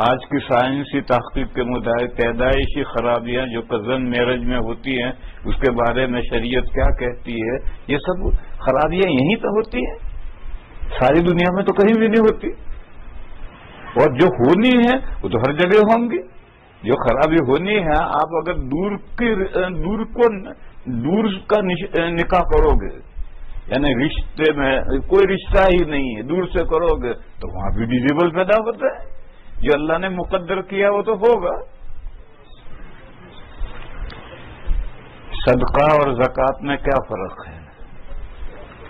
آج کی سائنسی تحقیق کے مطابق پیدائشی خرابیاں جو کزن میرج میں ہوتی ہیں، اس کے بارے میں شریعت کیا کہتی ہے، یہ سب خرابیاں یہیں تو ہوتی ہیں، ساری دنیا میں تو کہیں بھی نہیں ہوتی. اور جو ہونی ہے وہ تو ہر جگہ ہوں گی. جو خرابی ہونی ہے، آپ اگر دور کا نکاح کرو گے، یعنی رشتے میں کوئی رشتہ ہی نہیں ہے، دور سے کرو گے تو وہاں بھی ڈیزیبل پیدا ہوتا ہے. جو اللہ نے مقدر کیا وہ تو ہوگا. صدقہ اور زکوٰۃ میں کیا فرق ہے؟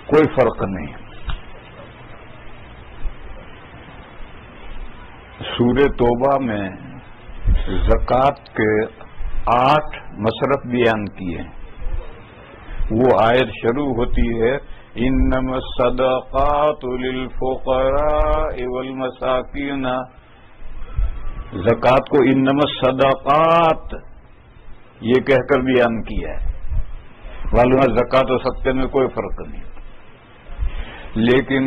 کوئی فرق نہیں. سورہ توبہ میں زکوٰۃ کے 8 مصرف بیان کیے. وہ آیت شروع ہوتی ہے انما الصدقات للفقراء والمساکین. زکوٰۃ کو انما الصدقات یہ کہہ کر بیان کیا ہے. معلوم ہے زکوٰۃ و صدقے میں کوئی فرق نہیں. لیکن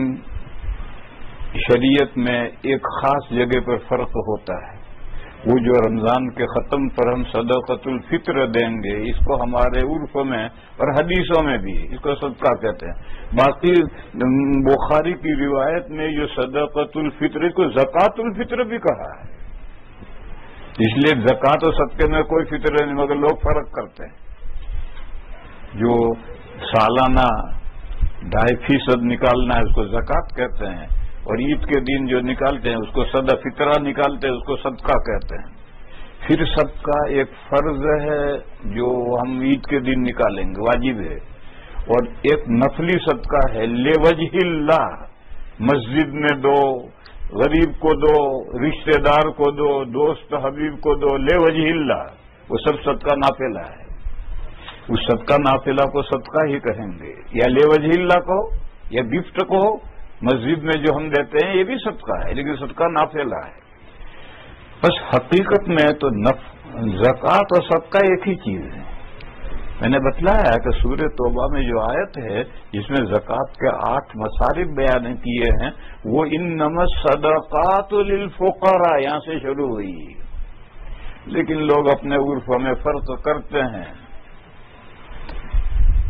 شریعت میں ایک خاص جگہ پر فرق ہوتا ہے. وہ جو رمضان کے ختم پر ہم صدقۃ الفطر دیں گے، اس کو ہمارے عرف میں اور حدیثوں میں بھی اس کو صدقہ کہتے ہیں. باقی بخاری کی روایت میں جو صدقۃ الفطر کو زکوٰۃ الفطر بھی کہا ہے. اس لیے زکوٰۃ و صدقے میں کوئی فطر نہیں، مگر لوگ فرق کرتے ہیں. جو سالانہ 2.5% نکالنا ہے اس کو زکوٰۃ کہتے ہیں، اور عید کے دن جو نکالتے ہیں اس کو فطرہ نکالتے ہیں، اس کو صدقہ کہتے ہیں. پھر صدقہ ایک فرض ہے جو ہم عید کے دن نکالیں گے، واجب ہے. اور ایک نفلی صدقہ ہے لوجہ اللہ، مسجد میں دو، غریب کو دو، رشتہ دار کو دو، دوست حبیب کو دو، لوجہ اللہ. وہ سب صدقہ نافلہ ہے. اس صدقہ نافلہ کو صدقہ ہی کہیں گے، یا لوجہ اللہ کو، یا گفٹ کو. مسجد میں جو ہم دیتے ہیں یہ بھی صدقہ ہے، لیکن صدقہ نافلہ ہے. بس حقیقت میں تو زکوٰۃ اور صدقہ ایک ہی چیز ہے. میں نے بتلایا کہ سورہ توبہ میں جو آیت ہے جس میں زکوٰۃ کے 8 مصارف بیان کیے ہیں، وہ انما الصدقات للفقراء یہاں سے شروع ہوئی. لیکن لوگ اپنے عرف میں فرق کرتے ہیں.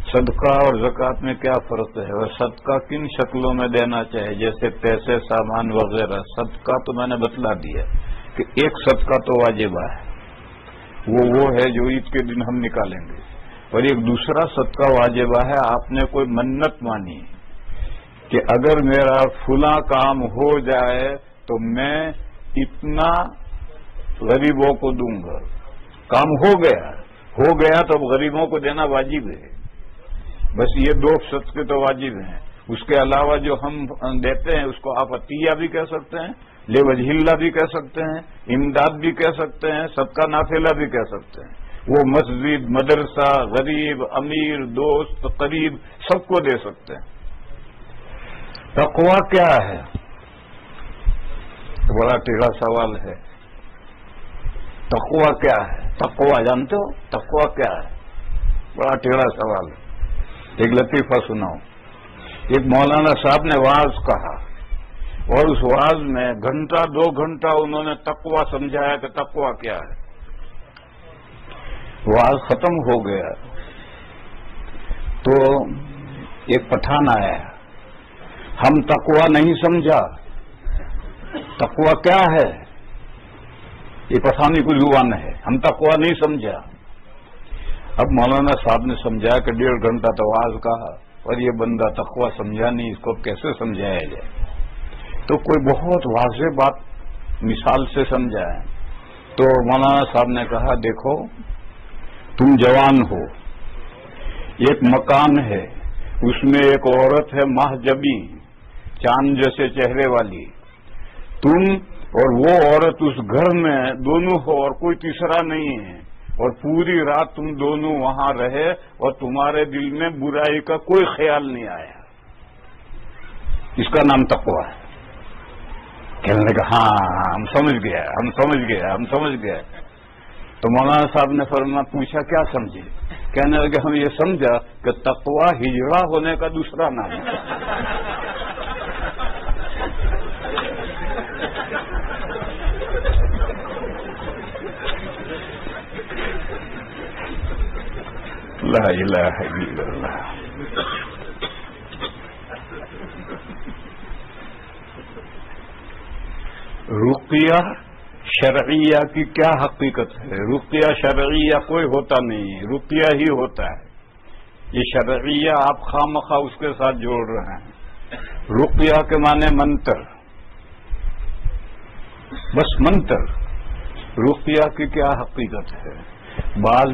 صدقہ اور زکوٰۃ میں کیا فرق ہے، اور صدقہ کن شکلوں میں دینا چاہیے، جیسے پیسے، سامان وغیرہ. صدقہ تو میں نے بتلا دیا کہ ایک صدقہ تو واجبہ ہے، وہ ہے جو عید کے دن ہم نکالیں گے. اور ایک دوسرا صدقہ واجبہ ہے، آپ نے کوئی منت مانی کہ اگر میرا فلاں کام ہو جائے تو میں اتنا غریبوں کو دوں گا. کام ہو گیا تو اب غریبوں کو دینا واجب ہے. بس یہ 2 صدقے تو واجب ہیں. اس کے علاوہ جو ہم دیتے ہیں اس کو آپ عطیہ بھی کہہ سکتے ہیں، لوجہ اللہ بھی کہہ سکتے ہیں، امداد بھی کہہ سکتے ہیں، صدقہ نافلہ بھی کہہ سکتے ہیں. وہ مسجد، مدرسہ، غریب، امیر، دوست، قریب سب کو دے سکتے ہیں۔ تقویٰ کیا ہے؟ بڑا ٹیڑھا سوال ہے۔ تقویٰ کیا ہے؟ تقویٰ جانتے ہو؟ تقویٰ کیا ہے؟ بڑا ٹیڑھا سوال ہے۔ ایک لطیفہ سناؤ۔ ایک مولانا صاحب نے وعظ کہا اور اس وعظ میں گھنٹہ 2 گھنٹہ انہوں نے تقویٰ سمجھایا کہ تقویٰ کیا ہے۔ وعظ ختم ہو گیا تو ایک پٹھان آیا، ہم تقویٰ نہیں سمجھا، تقویٰ کیا ہے؟ یہ پٹھانی کو زبان ہے، ہم تقویٰ نہیں سمجھا۔ اب مولانا صاحب نے سمجھایا کہ 1.5 گھنٹہ تو وعظ کہا اور یہ بندہ تقویٰ سمجھا نہیں، اس کو کیسے سمجھایا جائے؟ تو کوئی بہت واضح بات مثال سے سمجھائے۔ تو مولانا صاحب نے کہا دیکھو تم جوان ہو، ایک مکان ہے، اس میں ایک عورت ہے محجبی، چاند جیسے چہرے والی، تم اور وہ عورت اس گھر میں دونوں ہو اور کوئی تیسرا نہیں ہے، اور پوری رات تم دونوں وہاں رہے اور تمہارے دل میں برائی کا کوئی خیال نہیں آیا، اس کا نام تقویٰ ہے۔ کہنے لگا ہاں ہم سمجھ گئے۔ تو مولانا صاحب نے پوچھا کیا سمجھے؟ کہنے لگے ہم یہ سمجھا کہ تقویٰ ہجڑا ہونے کا دوسرا نام ہے۔ لا الہ الا اللہ۔ رقیہ شرعیہ کی کیا حقیقت ہے؟ رقیہ شرعیہ کوئی ہوتا نہیں، رقیہ ہی ہوتا ہے۔ یہ شرعیہ آپ خواہ اس کے ساتھ جوڑ رہے ہیں۔ رقیہ کے معنی منتر، بس منتر۔ رقیہ کی کیا حقیقت ہے؟ بعض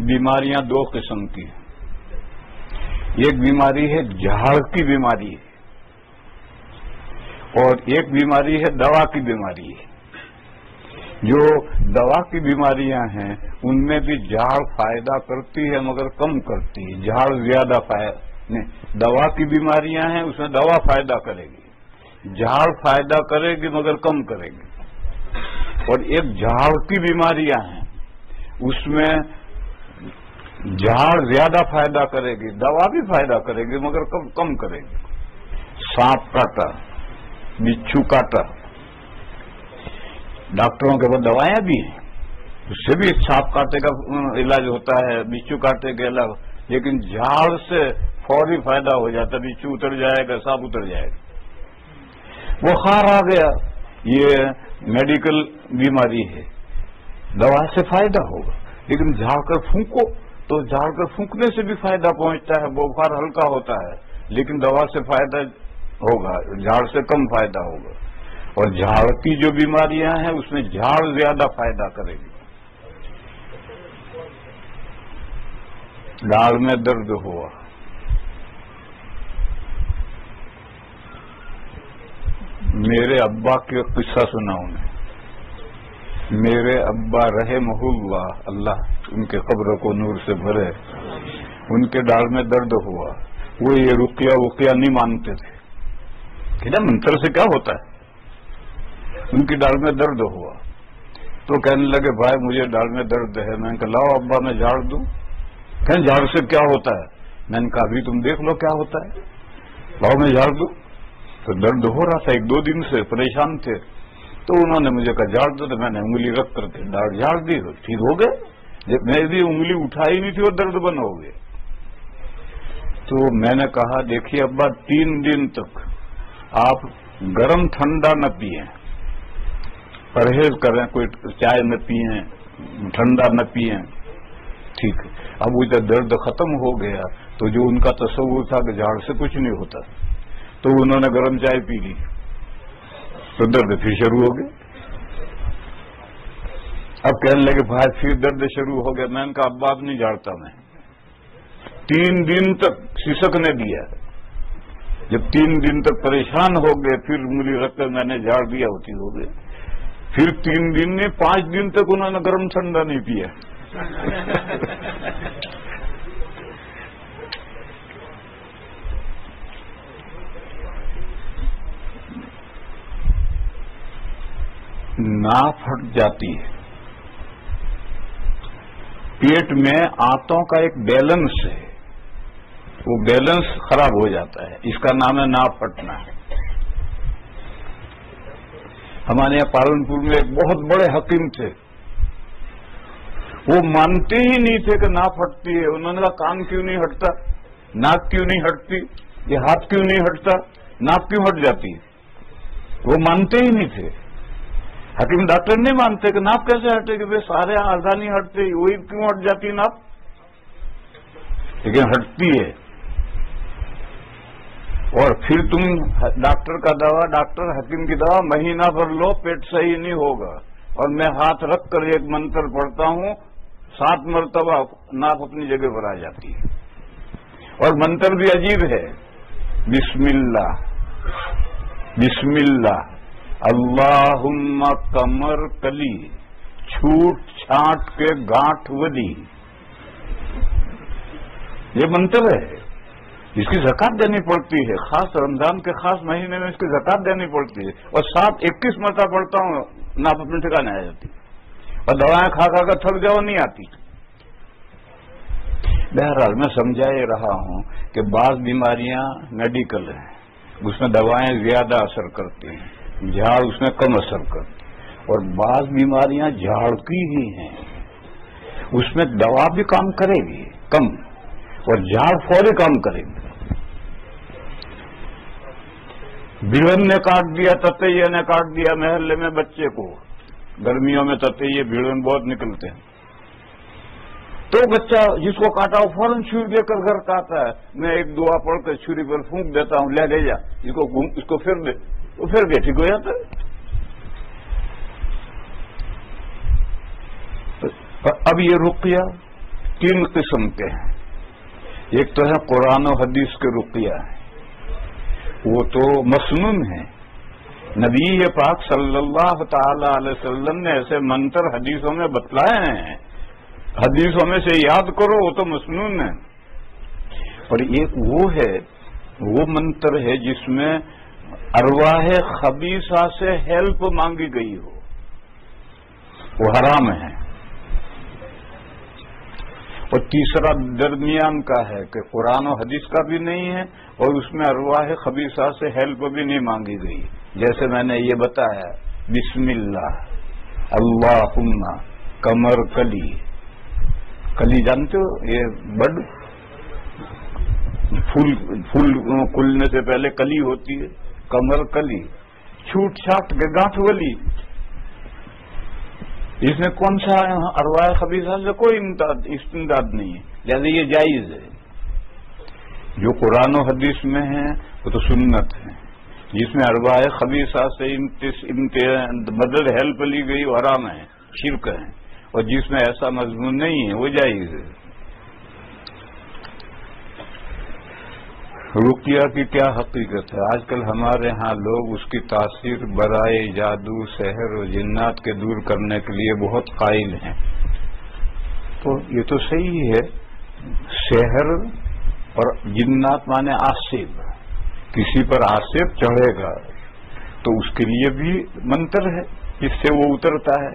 بیماریاں 2 قسم کی ہیں۔ ایک بیماری ہے جھاڑ کی بیماری ہے اور ایک بیماری ہے دوا کی بیماری ہے۔ جو دوا کی بیماریاں ہیں ان میں بھی جھاڑ فائدہ کرتی ہے مگر کم کرتی ہے، جھاڑ زیادہ فائدہ۔ دوا کی بیماریاں ہیں اس میں دوا فائدہ کرے گی، جھاڑ فائدہ کرے گی مگر کم کرے گی۔ اور ایک جھاڑ کی بیماریاں ہیں اس میں جھاڑ زیادہ فائدہ کرے گی، دوا بھی فائدہ کرے گی مگر کم کرے گی۔ سانپ کاٹا، بچھو کاٹا، ڈاکٹروں کے پاس دوائیں بھی ہیں، اس سے بھی سانپ کاٹے کا علاج ہوتا ہے، بچھو کاٹے کا علاج، لیکن جھاڑ سے فوری فائدہ ہو جاتا ہے، بچھو اتر جائے گا، سانپ اتر جائے گا۔ بخار آ گیا، یہ میڈیکل بیماری ہے، دوا سے فائدہ ہوگا، لیکن جھاڑ کر پھونکو تو جھاڑ کر پھونکنے سے بھی فائدہ پہنچتا ہے، بخار ہلکا ہوتا ہے، لیکن دوا سے فائدہ ہوگا، جھاڑ سے کم فائدہ ہوگا۔ اور جھاڑ کی جو بیماریاں ہیں اس میں جھاڑ زیادہ فائدہ کرے گی۔ داڑھ میں درد ہوا، میرے ابا کا قصہ سناؤں میں۔ میرے ابا رحمہ اللہ ان کے قبر کو نور سے بھرے، ان کے داڑھ میں درد ہوا، وہ یہ رقیہ نہیں مانتے تھے کہ نا منتر سے کیا ہوتا ہے۔ ان کی داڑھ میں درد ہوا تو کہنے لگے بھائی مجھے داڑھ میں درد ہے۔ میں نے کہا لاؤ ابا میں جھاڑ دوں۔ کہیں جھاڑ سے کیا ہوتا ہے؟ میں نے کہا ابھی تم دیکھ لو کیا ہوتا ہے، لاؤ میں جھاڑ دوں۔ تو درد ہو رہا تھا، 1-2 دن سے پریشان تھے، تو انہوں نے مجھے کہا جھاڑ دو، تو میں نے انگلی رکھ کر کے داڑھ جھاڑ دی، ٹھیک ہو گئے۔ جب میں بھی انگلی اٹھائی نہیں تھی اور درد بند ہو گئے۔ تو میں نے کہا دیکھیے ابا 3 دن تک آپ گرم ٹھنڈا نہ پیئیں، پرہیز کریں، کوئی چائے نہ پیئیں، ٹھنڈا نہ پیئیں، ٹھیک ہے۔ اب وہ جب درد ختم ہو گیا تو جو ان کا تصور تھا کہ جھاڑ سے کچھ نہیں ہوتا، تو انہوں نے گرم چائے پی لی تو درد پھر شروع ہو گیا۔ اب کہنے لگے بھائی پھر درد شروع ہو گیا۔ میں نے کہا ابا اب نہیں جھاڑتا میں۔ 3 دن تک سسکنے دیا، جب 3 دن تک پریشان ہو گئے پھر انگلی رکھ کر میں نے جھاڑ دیا، ہوتی ہو گئے۔ پھر 3 دن میں 5 دن تک انہوں نے گرم ٹھنڈا نہیں پیا. ناف ہٹ جاتی ہے. پیٹ میں آنتوں کا ایک بیلنس ہے، وہ بیلنس خراب ہو جاتا ہے، اس کا نام ہے ناف پھٹنا. ہمارے یہاں پالنپور میں ایک بہت بڑے حکیم تھے، وہ مانتے ہی نہیں تھے کہ ناف ہٹتی ہے. انہوں نے کہا کان کیوں نہیں ہٹتا، ناک کیوں نہیں ہٹتی، یہ ہاتھ کیوں نہیں ہٹتا، ناک کیوں ہٹ جاتی ہے. وہ مانتے ہی نہیں تھے. حکیم ڈاکٹر نہیں مانتے کہ ناپ کیسے ہٹے کہ بھائی سارے اعضاء نہیں ہٹتے، وہی کیوں ہٹ جاتی ناپ. لیکن ہٹتی ہے. اور پھر تم ڈاکٹر کا دوا، ڈاکٹر حکیم کی دوا مہینہ بھر لو، پیٹ صحیح نہیں ہوگا. اور میں ہاتھ رکھ کر ایک منتر پڑھتا ہوں، 7 مرتبہ ناپ اپنی جگہ پر آ جاتی ہے. اور منتر بھی عجیب ہے، بسم اللہ بسم اللہ اللہم کمر کلی چھوٹ چھانٹ کے گانٹھ ولی. یہ منتر ہے، اس کی زکات دینی پڑتی ہے. خاص رمضان کے خاص مہینے میں اس کی زکات دینی پڑتی ہے. اور 21 مرتبہ پڑھتا ہوں، ناپ اپنے ٹھکانے آ جاتی. اور دوائیں کھا کھا کر تھک جاؤ، نہیں آتی. بہرحال میں سمجھا ہی رہا ہوں کہ بعض بیماریاں میڈیکل ہیں، اس میں دوائیں زیادہ اثر کرتی ہیں، جھاڑ اس میں کم اثر کرتی. اور بعض بیماریاں جھاڑ کی ہی ہیں، اس میں دوا بھی کام کرے گی کم اور جھاڑ فوری کام کرے گی. بھیڑن نے کاٹ دیا، تتیے نے کاٹ دیا محلے میں بچے کو. گرمیوں میں تتیے بھیڑن بہت نکلتے ہیں، تو بچہ جس کو کاٹا وہ فوراً چھری دے کر گھر کا آتا ہے. میں ایک دعا پڑھ کر چھری پر پھونک دیتا ہوں، لے جا اس کو پھر دے، وہ پھر کے ٹھیک ہو جاتا ہے. اب یہ رقیہ 3 قسم کے ہیں. ایک تو ہے قرآن و حدیث کے رقیہ ہیں، وہ تو مسنون ہیں. نبی پاک صلی اللہ تعالی علیہ وسلم نے ایسے منتر حدیثوں میں بتلائے ہیں، حدیثوں میں سے یاد کرو، وہ تو مسنون ہے. اور ایک وہ منتر ہے جس میں ارواح خبیثہ سے ہیلپ مانگی گئی ہو، وہ حرام ہے. اور تیسرا درمیان کا ہے کہ قرآن و حدیث کا بھی نہیں ہے اور اس میں ارواح خبیثہ سے ہیلپ بھی نہیں مانگی گئی. جیسے میں نے یہ بتایا، بسم اللہ اللہم کمر کلی. کلی جانتے ہو، یہ بڈ پھول کھلنے سے پہلے کلی ہوتی ہے. کمر کلی چھوٹ چھاٹ کے گانٹھ ولی. اس میں کون سا ارواح خبیثہ سے کوئی استمداد نہیں ہے، لہذا یہ جائز ہے. جو قرآن و حدیث میں ہے وہ تو سنت ہے، جس میں ارواح خبیثہ سے مدد ہیلپ لی گئی وہ حرام ہے، شرک ہے. اور جس میں ایسا مضمون نہیں ہے وہ جائز ہے. رقیہ کی کیا حقیقت ہے؟ آج کل ہمارے ہاں لوگ اس کی تاثیر برائے جادو، سحر اور جنات کے دور کرنے کے لیے بہت قائل ہیں. تو یہ تو صحیح ہے، سحر اور جنات مانے آصف، کسی پر آصف چڑھے گا تو اس کے لیے بھی منتر ہے جس سے وہ اترتا ہے.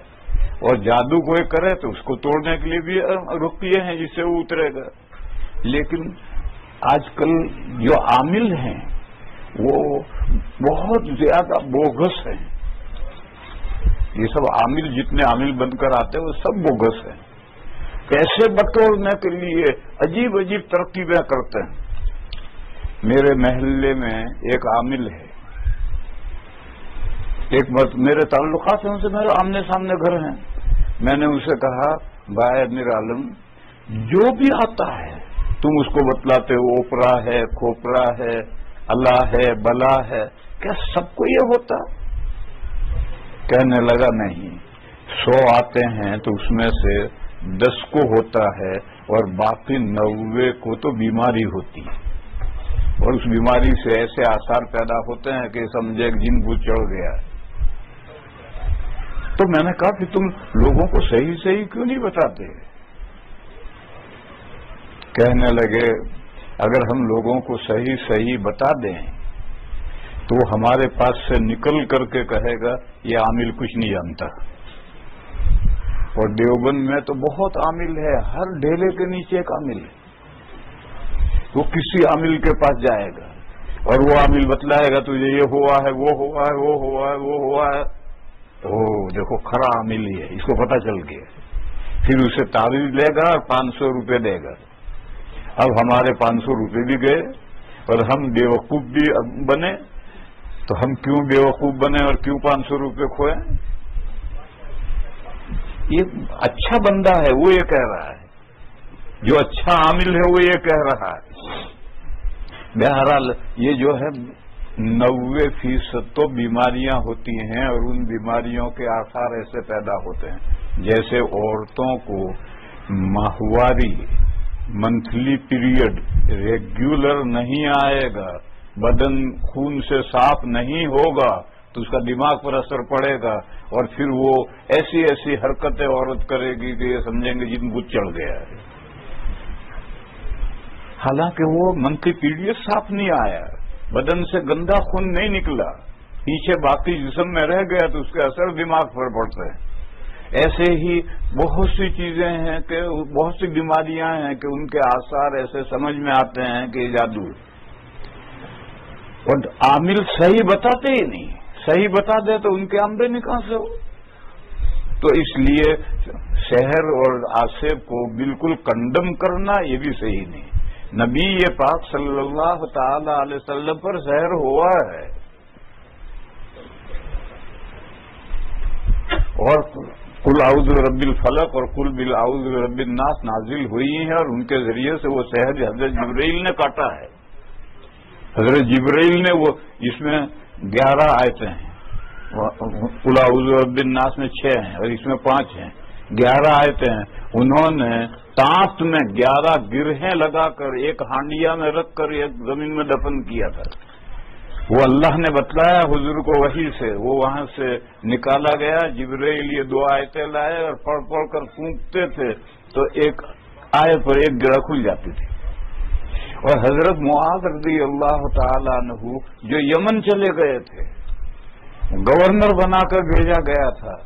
اور جادو کوئی کرے تو اس کو توڑنے کے لیے بھی رقیے ہیں جس سے وہ اترے گا. لیکن آج کل جو عامل ہیں وہ بہت زیادہ بوگس ہیں. یہ سب عامل جتنے عامل بن کر آتے ہیں وہ سب بوگس ہیں. پیسے بٹورنے کے لیے عجیب عجیب ترکیبیں کرتے ہیں. میرے محلے میں ایک عامل ہے، ایک میرے تعلقات ہیں ان سے، میرے آمنے سامنے گھر ہیں. میں نے اسے کہا بھائی امیر عالم، جو بھی آتا ہے تم اس کو بتلاتے ہو، اوپرا ہے، کھوپرا ہے، اللہ ہے، بلا ہے، کیا سب کو یہ ہوتا؟ کہنے لگا نہیں، 100 آتے ہیں تو اس میں سے 10 کو ہوتا ہے اور باقی 90 کو تو بیماری ہوتی ہے. اور اس بیماری سے ایسے آثار پیدا ہوتے ہیں کہ سمجھے جن بھوت چڑھ گیا. تو میں نے کہا کہ تم لوگوں کو صحیح صحیح کیوں نہیں بتاتے؟ کہنے لگے اگر ہم لوگوں کو صحیح صحیح بتا دیں تو وہ ہمارے پاس سے نکل کر کے کہے گا یہ عامل کچھ نہیں جانتا. اور دیوبند میں تو بہت عامل ہے، ہر ڈھیلے کے نیچے ایک عامل ہے. وہ کسی عامل کے پاس جائے گا اور وہ عامل بتلائے گا تجھے یہ ہوا ہے، وہ ہوا ہے، وہ ہوا ہے، وہ ہوا ہے. دیکھو کھرا عامل ہی ہے، اس کو پتہ چل گیا. پھر اسے تعویذ لے گا اور 500 روپے دے گا. اب ہمارے 500 روپے بھی گئے اور ہم بیوقوف بھی بنے. تو ہم کیوں بیوقوف بنے اور کیوں 500 روپے کھوئے؟ یہ اچھا بندہ ہے وہ یہ کہہ رہا ہے، جو اچھا عامل ہے وہ یہ کہہ رہا ہے. بہرحال یہ جو ہے 90% تو بیماریاں ہوتی ہیں اور ان بیماریوں کے آثار ایسے پیدا ہوتے ہیں جیسے عورتوں کو ماہواری منتھلی پیریڈ ریگولر نہیں آئے گا، بدن خون سے صاف نہیں ہوگا تو اس کا دماغ پر اثر پڑے گا اور پھر وہ ایسی ایسی حرکتیں عورت کرے گی کہ یہ سمجھیں گے جن بت چڑھ گیا ہے. حالانکہ وہ منتھلی پیریڈ صاف نہیں آیا، بدن سے گندا خون نہیں نکلا، پیچھے باقی جسم میں رہ گیا تو اس کے اثر دماغ پر پڑتے ہیں. ایسے ہی بہت سی چیزیں ہیں کہ بہت سی بیماریاں ہیں کہ ان کے آثار ایسے سمجھ میں آتے ہیں کہ جادو. اور عامل صحیح بتاتے ہی نہیں، صحیح بتا دے تو ان کے آمدنی کہاں سے ہو؟ تو اس لیے سحر اور آصف کو بالکل کنڈم کرنا یہ بھی صحیح نہیں. نبی پاک صلی اللہ تعالی علیہ وسلم پر سحر ہوا ہے اور قل اعوذ برب الفلق اور قل بالاعوذ برب الناس نازل ہوئی ہیں اور ان کے ذریعے سے وہ سحر حضرت جبرائیل نے کاٹا ہے. حضرت جبرائیل نے وہ اس میں 11 آیتیں ہیں، قل اعوذ برب الناس میں 6 ہیں اور اس میں 5 ہیں، 11 آیتیں ہیں. انہوں نے تانت میں 11 گرہیں لگا کر ایک ہانڈیا میں رکھ کر ایک زمین میں دفن کیا تھا. وہ اللہ نے بتلایا حضور کو وحی سے، وہ وہاں سے نکالا گیا. جبرائیل یہ 2 آیتیں لائے اور پڑھ پڑھ کر پھونکتے تھے تو ایک آیت پر ایک گرہ کھل جاتی تھی. اور حضرت معاذ رضی اللہ تعالی عنہ جو یمن چلے گئے تھے، گورنر بنا کر بھیجا گیا تھا،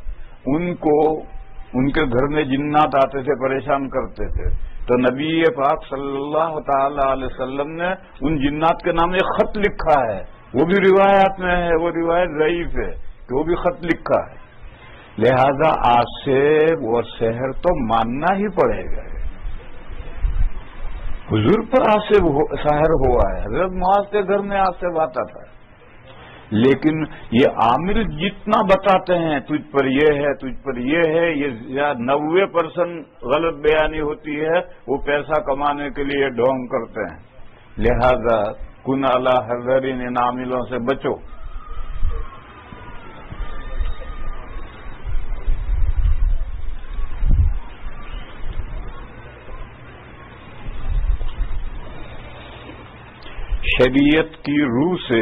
ان کو ان کے گھر میں جنات آتے تھے، پریشان کرتے تھے. تو نبی پاک صلی اللہ تعالی علیہ وسلم نے ان جنات کے نام ایک خط لکھا ہے. وہ بھی روایات میں ہے، وہ روایت ضعیف ہے کہ وہ بھی خط لکھا ہے. لہذا آصف اور سحر تو ماننا ہی پڑے گا. حضور پر آصف سحر ہوا ہے، حضرت معاذ کے گھر میں آصف آتا تھا. لیکن یہ عامل جتنا بتاتے ہیں تجھ پر یہ ہے، تجھ پر یہ ہے، یہ 90% غلط بیانی ہوتی ہے. وہ پیسہ کمانے کے لیے ڈھونگ کرتے ہیں. لہذا کن علی حذر ان عاملوں سے بچو. شریعت کی روح سے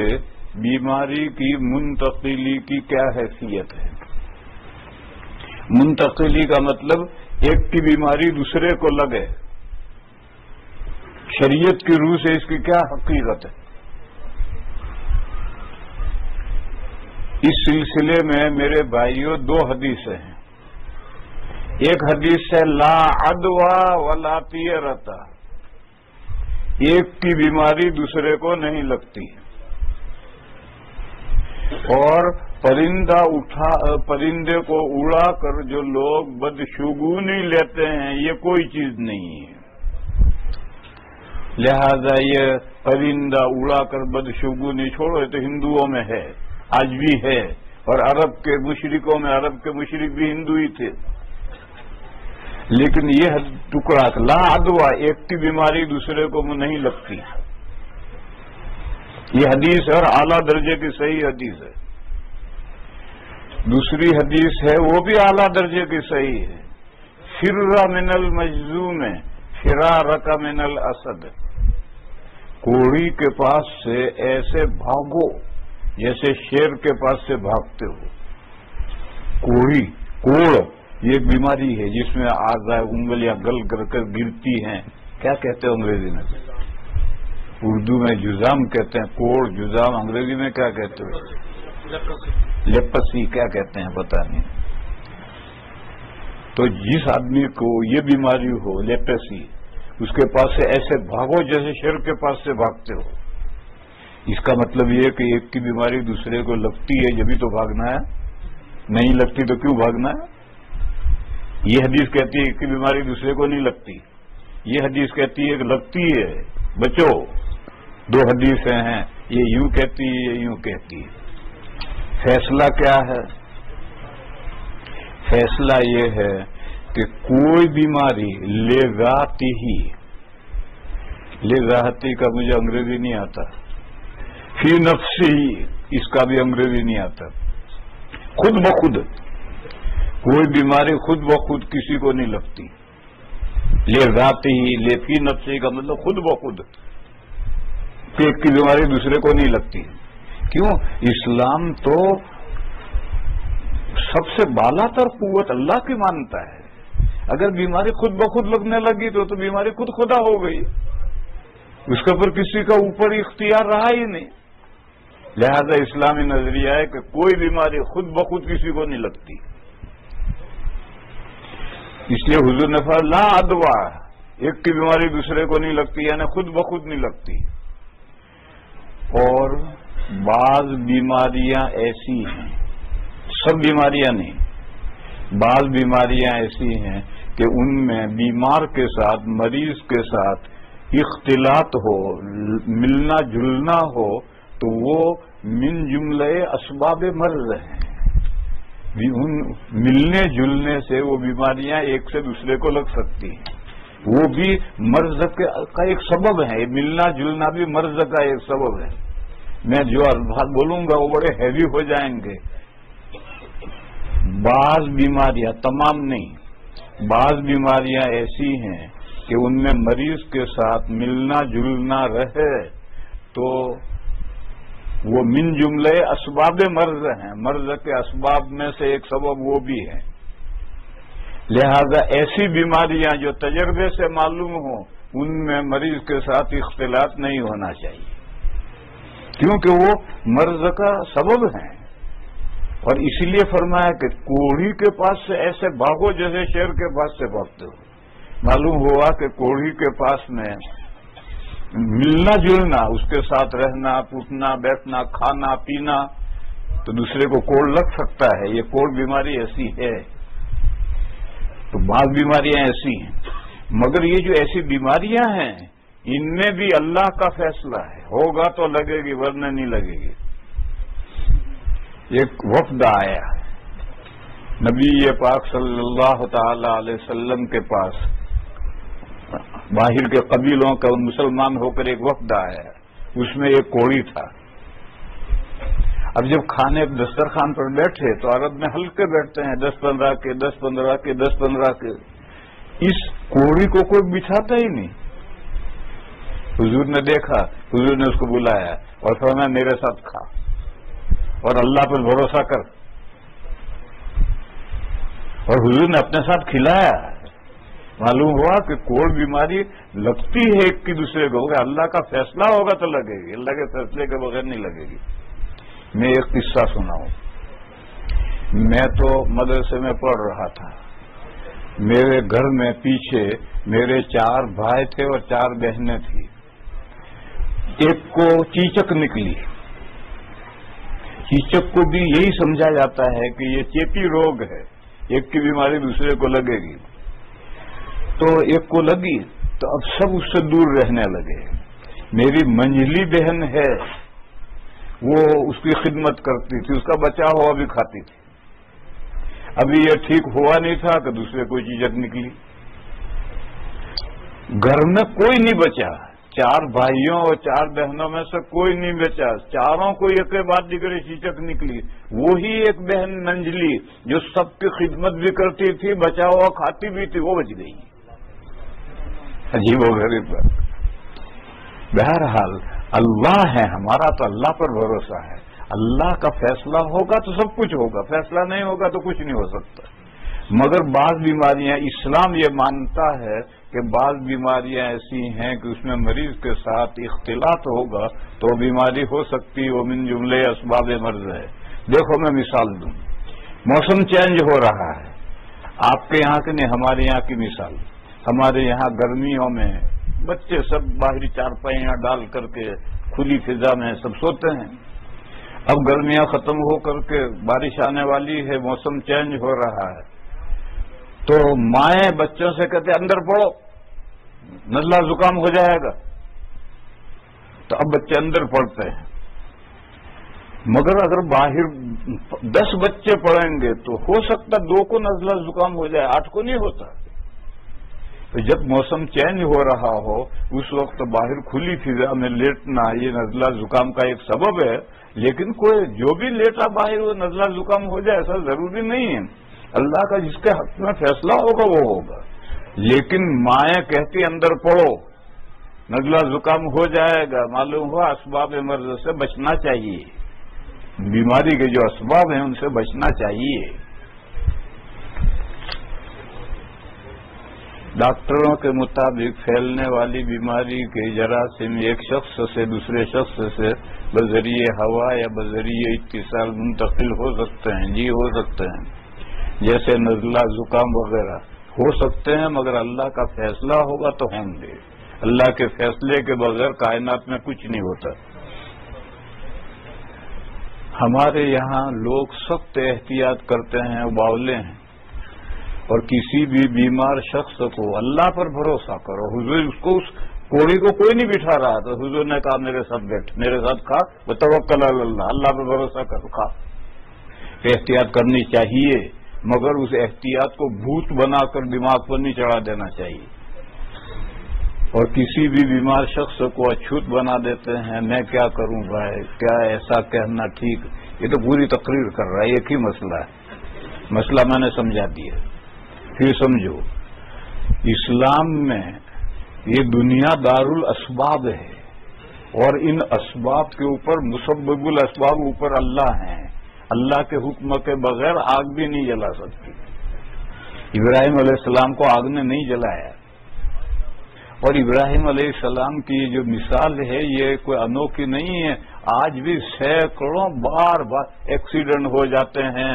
بیماری کی منتقلی کی کیا حیثیت ہے؟ منتقلی کا مطلب ایک کی بیماری دوسرے کو لگے. شریعت کی روح سے اس کی کیا حقیقت ہے؟ اس سلسلے میں میرے بھائیوں 2 حدیثیں ہیں. ایک حدیث ہے لا عدوى ولا طیرۃ، ایک کی بیماری دوسرے کو نہیں لگتی. اور پرندے کو اڑا کر جو لوگ بدشگونی لیتے ہیں یہ کوئی چیز نہیں ہے. لہذا یہ پرندہ اڑا کر بدشگونی چھوڑو، یہ تو ہندوؤں میں ہے، آج بھی ہے. اور عرب کے مشرکوں میں، عرب کے مشرک بھی ہندو ہی تھے. لیکن یہ ٹکڑا لا عدوى، ایک کی بیماری دوسرے کو نہیں لگتی، یہ حدیث ہے اور اعلیٰ درجے کی صحیح حدیث ہے. دوسری حدیث ہے وہ بھی اعلیٰ درجے کی صحیح ہے. فر من المجذوم فرارک من الاسد، کوڑی کے پاس سے ایسے بھاگو جیسے شیر کے پاس سے بھاگتے ہو. کوڑ یہ ایک بیماری ہے جس میں اعضاء انگلیاں گل کر کر گرتی ہیں. کیا کہتے ہیں انگریزی میں؟ اردو میں جزام کہتے ہیں. کوڑ جزام انگریزی میں کیا کہتے ہیں؟ لیپسی کیا کہتے ہیں پتہ نہیں. تو جس آدمی کو یہ بیماری ہو لیپسی، اس کے پاس سے ایسے بھاگو جیسے شیر کے پاس سے بھاگتے ہو. اس کا مطلب یہ کہ ایک کی بیماری دوسرے کو لگتی ہے جبھی تو بھاگنا ہے، نہیں لگتی تو کیوں بھاگنا ہے؟ یہ حدیث کہتی ہے ایک کی بیماری دوسرے کو نہیں لگتی، یہ حدیث کہتی ہے کہ لگتی ہے بچو. دو حدیثیں ہیں، یہ یوں کہتی ہے یہ یوں کہتی ہے. فیصلہ کیا ہے؟ فیصلہ یہ ہے کہ کوئی بیماری لے ذاتی کا مجھے انگریزی نہیں آتا، فی نفسی اس کا بھی انگریزی نہیں آتا. خود بخود کوئی بیماری خود بخود کسی کو نہیں لگتی. لے فی نفسی کا مطلب خود بخود ایک کی بیماری دوسرے کو نہیں لگتی. کیوں؟ اسلام تو سب سے بالا تر قوت اللہ کی مانتا ہے. اگر بیماری خود بخود لگنے لگی تو بیماری خود خدا ہو گئی، اس کے اوپر کسی کا اوپر اختیار رہا ہی نہیں. لہذا اسلامی نظریہ ہے کہ کوئی بیماری خود بخود کسی کو نہیں لگتی. اس لیے حضور نے فرمایا لا عدوہ، ایک کی بیماری دوسرے کو نہیں لگتی، یعنی خود بخود نہیں لگتی. اور بعض بیماریاں ایسی ہیں، سب بیماریاں نہیں، بعض بیماریاں ایسی ہیں کہ ان میں بیمار کے ساتھ مریض کے ساتھ اختلاط ہو، ملنا جلنا ہو، تو وہ من جملے اسباب مرض ہیں. ان ملنے جلنے سے وہ بیماریاں ایک سے دوسرے کو لگ سکتی ہیں. وہ بھی مرض کا ایک سبب ہے. ملنا جلنا بھی مرض کا ایک سبب ہے. میں جو الفاظ بولوں گا وہ بڑے ہیوی ہو جائیں گے. بعض بیماریاں، تمام نہیں، بعض بیماریاں ایسی ہیں کہ ان میں مریض کے ساتھ ملنا جلنا رہے تو وہ من جملے اسباب مرض ہیں. مرض کے اسباب میں سے ایک سبب وہ بھی ہے. لہذا ایسی بیماریاں جو تجربے سے معلوم ہوں ان میں مریض کے ساتھ اختلاط نہیں ہونا چاہیے، کیونکہ وہ مرض کا سبب ہیں. اور اسی لیے فرمایا کہ کوڑھی کے پاس سے ایسے بھاگو جیسے شیر کے پاس سے بھاگتے ہو. معلوم ہوا کہ کوڑھی کے پاس میں ملنا جلنا، اس کے ساتھ رہنا اٹھنا بیٹھنا کھانا پینا، تو دوسرے کو کوڑ لگ سکتا ہے. یہ کوڑ بیماری ایسی ہے. تو بعض بیماریاں ایسی ہیں، مگر یہ جو ایسی بیماریاں ہیں ان میں بھی اللہ کا فیصلہ ہے. ہوگا تو لگے گی ورنہ نہیں لگے گی. ایک وفد آیا نبی پاک صلی اللہ تعالی علیہ وسلم کے پاس، باہر کے قبیلوں کا مسلمان ہو کر ایک وفد آیا. اس میں ایک کوڑی تھا. اب جب کھانے دسترخوان پر بیٹھے تو عرب میں ہلکے بیٹھتے ہیں، 10-15 کے 10-15 کے 10-15 کے. اس کوڑی کو کوئی بچھاتا ہی نہیں. حضور نے دیکھا، حضور نے اس کو بلایا اور فرمایا میرے ساتھ کھا اور اللہ پر بھروسہ کر. اور حضور نے اپنے ساتھ کھلایا. معلوم ہوا کہ کوڑ بیماری لگتی ہے ایک کی دوسرے کو، اللہ کا فیصلہ ہوگا تو لگے گی، اللہ کے فیصلے کے بغیر نہیں لگے گی. میں ایک قصہ سناؤں. میں تو مدرسے میں پڑھ رہا تھا. میرے گھر میں پیچھے میرے 4 بھائی تھے اور 4 بہنیں تھیں. ایک کو چیچک نکلی. چیچک کو بھی یہی سمجھا جاتا ہے کہ یہ چیپی روگ ہے، ایک کی بیماری دوسرے کو لگے گی. تو ایک کو لگی تو اب سب اس سے دور رہنے لگے. میری منجلی بہن ہے، وہ اس کی خدمت کرتی تھی، اس کا بچا ہوا بھی کھاتی تھی. ابھی یہ ٹھیک ہوا نہیں تھا کہ دوسرے کوئی چیچک نکلی. گھر میں کوئی نہیں بچا. 4 بھائیوں اور 4 بہنوں میں سے کوئی نہیں بچا. چاروں کو ایک کے بعد دیگر چیچک نکلی. وہی ایک بہن منجلی جو سب کی خدمت بھی کرتی تھی، بچا ہوا کھاتی بھی تھی، وہ بچ گئی. عجیب و غریب بات. بہرحال اللہ ہے، ہمارا تو اللہ پر بھروسہ ہے. اللہ کا فیصلہ ہوگا تو سب کچھ ہوگا، فیصلہ نہیں ہوگا تو کچھ نہیں ہو سکتا۔ مگر بعض بیماریاں اسلام یہ مانتا ہے کہ بعض بیماریاں ایسی ہیں کہ اس میں مریض کے ساتھ اختلاط ہوگا تو بیماری ہو سکتی، وہ من جملے اسباب مرض ہے۔ دیکھو میں مثال دوں، موسم چینج ہو رہا ہے، آپ کے یہاں کی نہیں ہمارے یہاں کی مثال۔ ہمارے یہاں گرمیوں میں بچے سب باہری چارپائیاں ڈال کر کے کھلی فضا میں سب سوتے ہیں۔ اب گرمیاں ختم ہو کر کے بارش آنے والی ہے، موسم چینج ہو رہا ہے، تو مائیں بچوں سے کہتے اندر پڑو نزلہ زکام ہو جائے گا، تو اب بچے اندر پڑتے ہیں۔ مگر اگر باہر 10 بچے پڑھیں گے تو ہو سکتا 2 کو نزلہ زکام ہو جائے، 8 کو نہیں ہوتا۔ تو جب موسم چینج ہو رہا ہو اس وقت باہر کھلی فضا میں لیٹنا یہ نزلہ زکام کا ایک سبب ہے، لیکن کوئی جو بھی لیٹا باہر وہ نزلہ زکام ہو جائے ایسا ضروری نہیں ہے۔ اللہ کا جس کے حق میں فیصلہ ہوگا وہ ہوگا، لیکن مائیں کہتی اندر پڑو نزلہ زکام ہو جائے گا، معلوم ہوا اسباب مرض سے بچنا چاہیے، بیماری کے جو اسباب ہیں ان سے بچنا چاہیے۔ ڈاکٹروں کے مطابق پھیلنے والی بیماری کے جراثیم ایک شخص سے دوسرے شخص سے بذریعہ ہوا یا بذریعہ اتصال منتقل ہو سکتے ہیں۔ جی ہو سکتے ہیں، جیسے نزلہ زکام وغیرہ ہو سکتے ہیں، مگر اللہ کا فیصلہ ہوگا تو ہوں گے۔ اللہ کے فیصلے کے بغیر کائنات میں کچھ نہیں ہوتا۔ ہمارے یہاں لوگ سخت احتیاط کرتے ہیں، باولے ہیں، اور کسی بھی بیمار شخص کو اللہ پر بھروسہ کرو۔ حضور اس کوڑی کو کوئی نہیں بٹھا رہا تو حضور نے کہا میرے ساتھ بیٹھ، میرے ساتھ کھا، وتوکل علی اللہ، اللہ پر بھروسہ کر، کھا۔ احتیاط کرنی چاہیے، مگر اس احتیاط کو بھوت بنا کر دماغ پر نہیں چڑھا دینا چاہیے۔ اور کسی بھی بیمار شخص کو اچھوت بنا دیتے ہیں، میں کیا کروں بھائی، کیا ایسا کہنا ٹھیک؟ یہ تو پوری تقریر کر رہا ہے، ایک ہی مسئلہ ہے، مسئلہ میں نے سمجھا دیا۔ پھر سمجھو، اسلام میں یہ دنیا دار الاسباب ہے، اور ان اسباب کے اوپر مسبب الاسباب اوپر اللہ ہیں۔ اللہ کے حکم کے بغیر آگ بھی نہیں جلا سکتی۔ ابراہیم علیہ السلام کو آگ نے نہیں جلایا، اور ابراہیم علیہ السلام کی جو مثال ہے یہ کوئی انوکھی نہیں ہے۔ آج بھی سینکڑوں بار ایکسیڈنٹ ہو جاتے ہیں،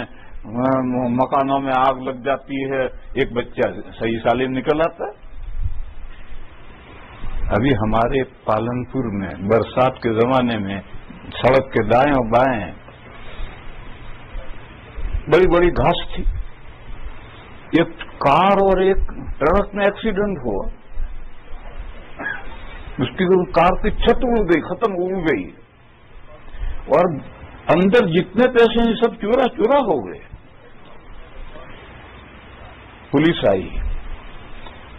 مکانوں میں آگ لگ جاتی ہے، ایک بچہ صحیح سالم نکل آتا ہے۔ ابھی ہمارے پالنپور میں برسات کے زمانے میں سڑک کے دائیں اور بائیں بڑی بڑی گھاس تھی، ایک کار اور ایک ٹرک میں ایکسیڈنٹ ہوا، اس کی کار کی چھت اڑ گئی، ختم اڑ گئی، اور اندر جتنے پیسے ہیں سب چورا چورا ہو گئے۔ پولیس آئی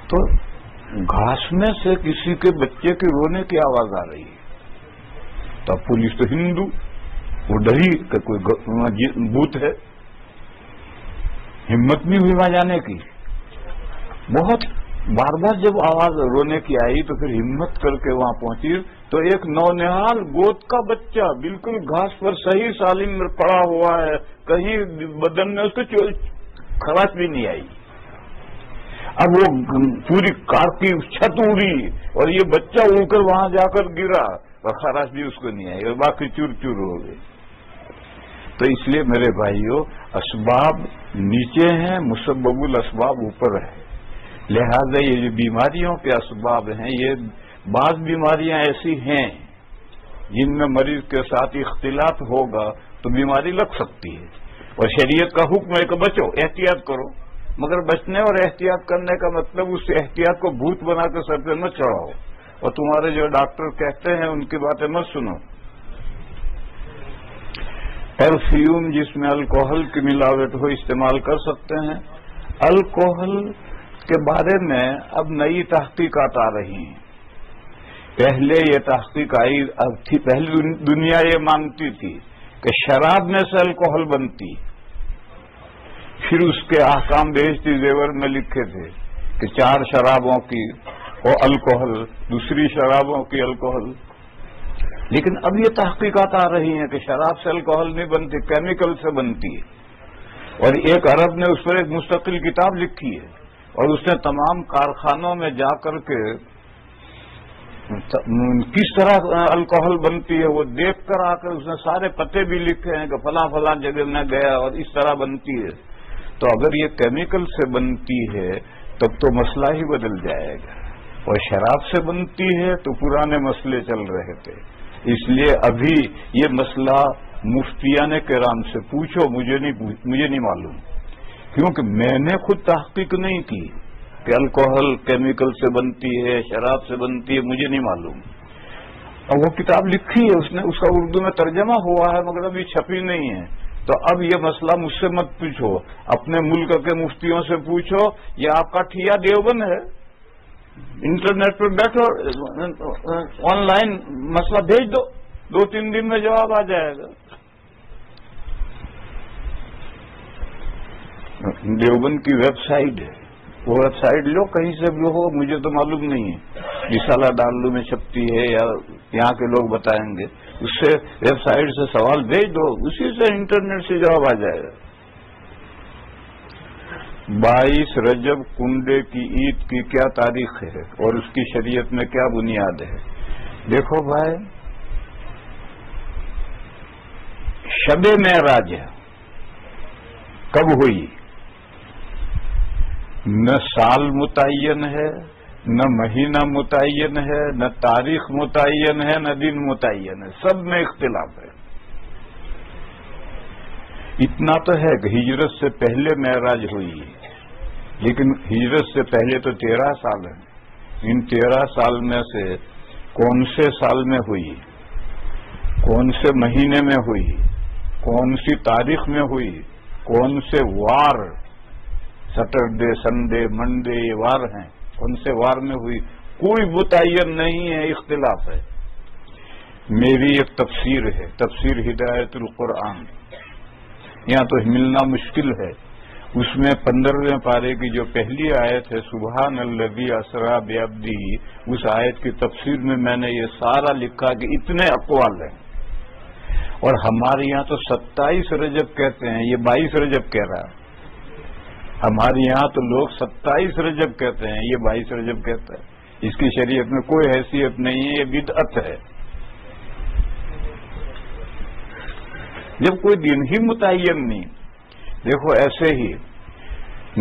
تو گھاس میں سے کسی کے بچے کے رونے کی آواز آ رہی ہے، تو پولیس تو ہندو، وہ ڈری کہ کوئی بھوت ہے، ہمت نہیں ہوئی وہاں جانے کی۔ بہت بار بار جب آواز رونے کی آئی تو پھر ہمت کر کے وہاں پہنچی تو ایک نونہال گود کا بچہ بالکل گھاس پر صحیح سالم پڑا ہوا ہے، کہیں بدن میں اس کو خراش بھی نہیں آئی۔ اب وہ پوری کار کی چھت اڑی اور یہ بچہ اڑ کر وہاں جا کر گرا اور خراش بھی اس کو نہیں آئی، اور باقی چور چور ہو گئے۔ تو اس لیے میرے بھائیوں، اسباب نیچے ہیں، مسبب الاسباب اوپر ہے، لہذا یہ جو بیماریوں کے اسباب ہیں، یہ بعض بیماریاں ایسی ہیں جن میں مریض کے ساتھ اختلاط ہوگا تو بیماری لگ سکتی ہے، اور شریعت کا حکم ہے کہ بچو، احتیاط کرو، مگر بچنے اور احتیاط کرنے کا مطلب اس احتیاط کو بھوت بنا کر سر پہ مت چڑھاؤ، اور تمہارے جو ڈاکٹر کہتے ہیں ان کی باتیں مت سنو۔ پرفیوم جس میں الکوہل کی ملاوٹ ہو استعمال کر سکتے ہیں۔ الکوہل کے بارے میں اب نئی تحقیقات آ رہی ہیں، پہلے یہ تحقیق آئی تھی، پہلی دنیا یہ مانتی تھی کہ شراب میں سے الکوہل بنتی، پھر اس کے احکام بیشتی زیور میں لکھے تھے کہ 4 شرابوں کی وہ الکوہل، دوسری شرابوں کی الکوہل، لیکن اب یہ تحقیقات آ رہی ہیں کہ شراب سے الکوہل نہیں بنتی، کیمیکل سے بنتی ہے، اور ایک عرب نے اس پر ایک مستقل کتاب لکھی ہے، اور اس نے تمام کارخانوں میں جا کر کے کس طرح الکوہل بنتی ہے وہ دیکھ کر آ کر اس نے سارے پتے بھی لکھے ہیں کہ فلاں فلاں جگہ میں گیا اور اس طرح بنتی ہے۔ تو اگر یہ کیمیکل سے بنتی ہے تب تو مسئلہ ہی بدل جائے گا، اور شراب سے بنتی ہے تو پرانے مسئلے چل رہے تھے۔ اس لیے ابھی یہ مسئلہ مفتیان کرام سے پوچھو، مجھے نہیں معلوم، کیونکہ میں نے خود تحقیق نہیں کی کہ الکوہل کیمیکل سے بنتی ہے، شراب سے بنتی ہے، مجھے نہیں معلوم۔ اور وہ کتاب لکھی ہے اس نے، اس کا اردو میں ترجمہ ہوا ہے مگر ابھی چھپی نہیں ہے۔ تو اب یہ مسئلہ مجھ سے مت پوچھو، اپنے ملک کے مفتیوں سے پوچھو، یہ آپ کا ٹھیا دیوبند ہے، انٹرنیٹ پر بیٹھو، آن لائن مسئلہ بھیج دو، 2-3 دن میں جواب آ جائے گا۔ دیوبند کی ویب سائٹ ہے، وہ ویب سائٹ لو کہیں سے بھی ہو، مجھے تو معلوم نہیں ہے، رسالہ ڈالو میں چھپتی ہے یا یہاں کے لوگ بتائیں گے، اس سے ویب سائٹ سے سوال بھیج دو، اسی سے انٹرنیٹ سے جواب آ جائے گا۔ 22 رجب کنڈے کی عید کی کیا تاریخ ہے اور اس کی شریعت میں کیا بنیاد ہے؟ دیکھو بھائی، شب معراج کب ہوئی؟ نہ سال متعین ہے، نہ مہینہ متعین ہے، نہ تاریخ متعین ہے، نہ دن متعین ہے، سب میں اختلاف ہے۔ اتنا تو ہے کہ ہجرت سے پہلے معراج ہوئی، لیکن ہجرت سے پہلے تو 13 سال ہیں۔ ان 13 سال میں سے کون سے سال میں ہوئی، کون سے مہینے میں ہوئی، کون سی تاریخ میں ہوئی، کون سے وار، سیٹرڈے سنڈے منڈے یہ وار ہیں، کون سے وار میں ہوئی، کوئی متعین نہیں ہے، اختلاف ہے۔ میری ایک تفسیر ہے، تفسیر ہدایت القرآن، یہاں تو ملنا مشکل ہے، اس میں 15ویں پارے کی جو پہلی آیت ہے سبحان الذی اسری بعبدہ، اس آیت کی تفسیر میں نے یہ سارا لکھا کہ اتنے اقوال ہیں، اور ہمارے یہاں تو 27 رجب کہتے ہیں، یہ 22 رجب کہہ رہا ہے۔ ہمارے یہاں تو لوگ 27 رجب کہتے ہیں، یہ 22 رجب کہتا ہے، اس کی شریعت میں کوئی حیثیت نہیں ہے، یہ بدعت ہے۔ جب کوئی دن ہی متعین نہیں، دیکھو ایسے ہی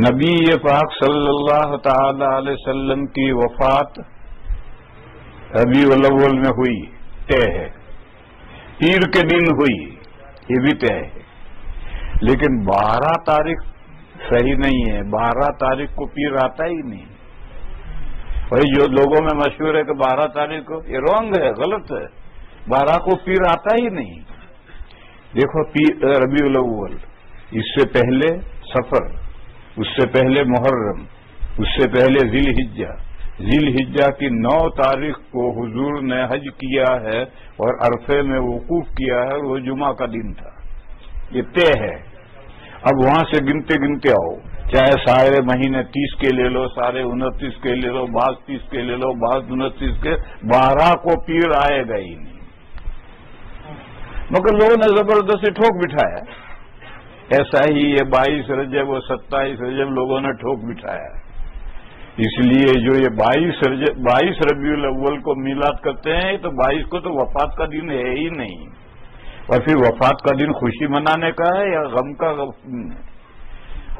نبی پاک صلی اللہ تعالی علیہ وسلم کی وفات ربیع الاول میں ہوئی، طے ہے، پیر کے دن ہوئی، یہ بھی طے ہے، لیکن 12 تاریخ صحیح نہیں ہے، 12 تاریخ کو پیر آتا ہی نہیں۔ وہی جو لوگوں میں مشہور ہے کہ 12 تاریخ کو، یہ رانگ ہے، غلط ہے، 12 کو پیر آتا ہی نہیں۔ دیکھو ربیع الاول، اس سے پہلے سفر، اس سے پہلے محرم، اس سے پہلے ذی الحجہ کی 9 تاریخ کو حضور نے حج کیا ہے اور عرفے میں وقوف کیا ہے، اور وہ جمعہ کا دن تھا، یہ طے ہے۔ اب وہاں سے گنتے گنتے آؤ، چاہے سارے مہینے 30 کے لے لو، سارے 29 کے لے لو، بعض 30 کے لے لو، بعض 29 کے، 12 کو پیر آئے گا ہی نہیں، مگر لوگوں نے زبردستی ٹھوک بٹھایا۔ ایسا ہی یہ 22 رجب اور 27 رجب لوگوں نے ٹھوک بٹھایا، اس لیے جو یہ 22 ربیع الاول کو میلاد کرتے ہیں، تو 22 کو تو وفات کا دن ہے ہی نہیں، اور پھر وفات کا دن خوشی منانے کا ہے یا غم کا؟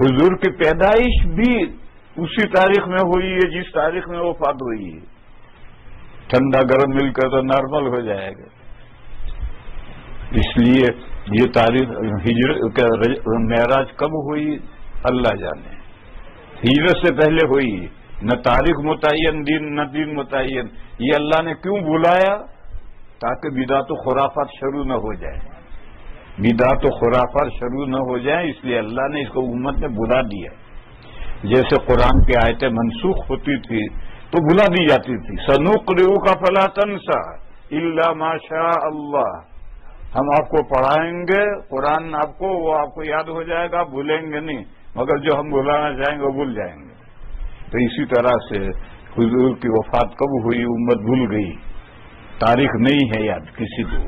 حضور کی پیدائش بھی اسی تاریخ میں ہوئی ہے جس تاریخ میں وفات ہوئی ہے، ٹھنڈا گرم مل کر تو نارمل ہو جائے گا۔ اس لیے یہ تاریخ معراج کب ہوئی اللہ جانے، ہجرت سے پہلے ہوئی، نہ تاریخ متعین دن، نہ دن متعین۔ یہ اللہ نے کیوں بلایا؟ تاکہ بدعت و خرافات شروع نہ ہو جائیں، بدعت و خرافات شروع نہ ہو جائیں، اس لیے اللہ نے اس کو امت نے بلا دیا۔ جیسے قرآن کی آیتیں منسوخ ہوتی تھی تو بلا دی جاتی تھی، سنقرئک فلا تنسى الا ما شاء اللہ، ہم آپ کو پڑھائیں گے قرآن، آپ کو وہ آپ کو یاد ہو جائے گا، آپ بھولیں گے نہیں، مگر جو ہم بلانا چاہیں گے وہ بھول جائیں گے۔ تو اسی طرح سے حضور کی وفات کب ہوئی امت بھول گئی، تاریخ نہیں ہے یاد کسی کو.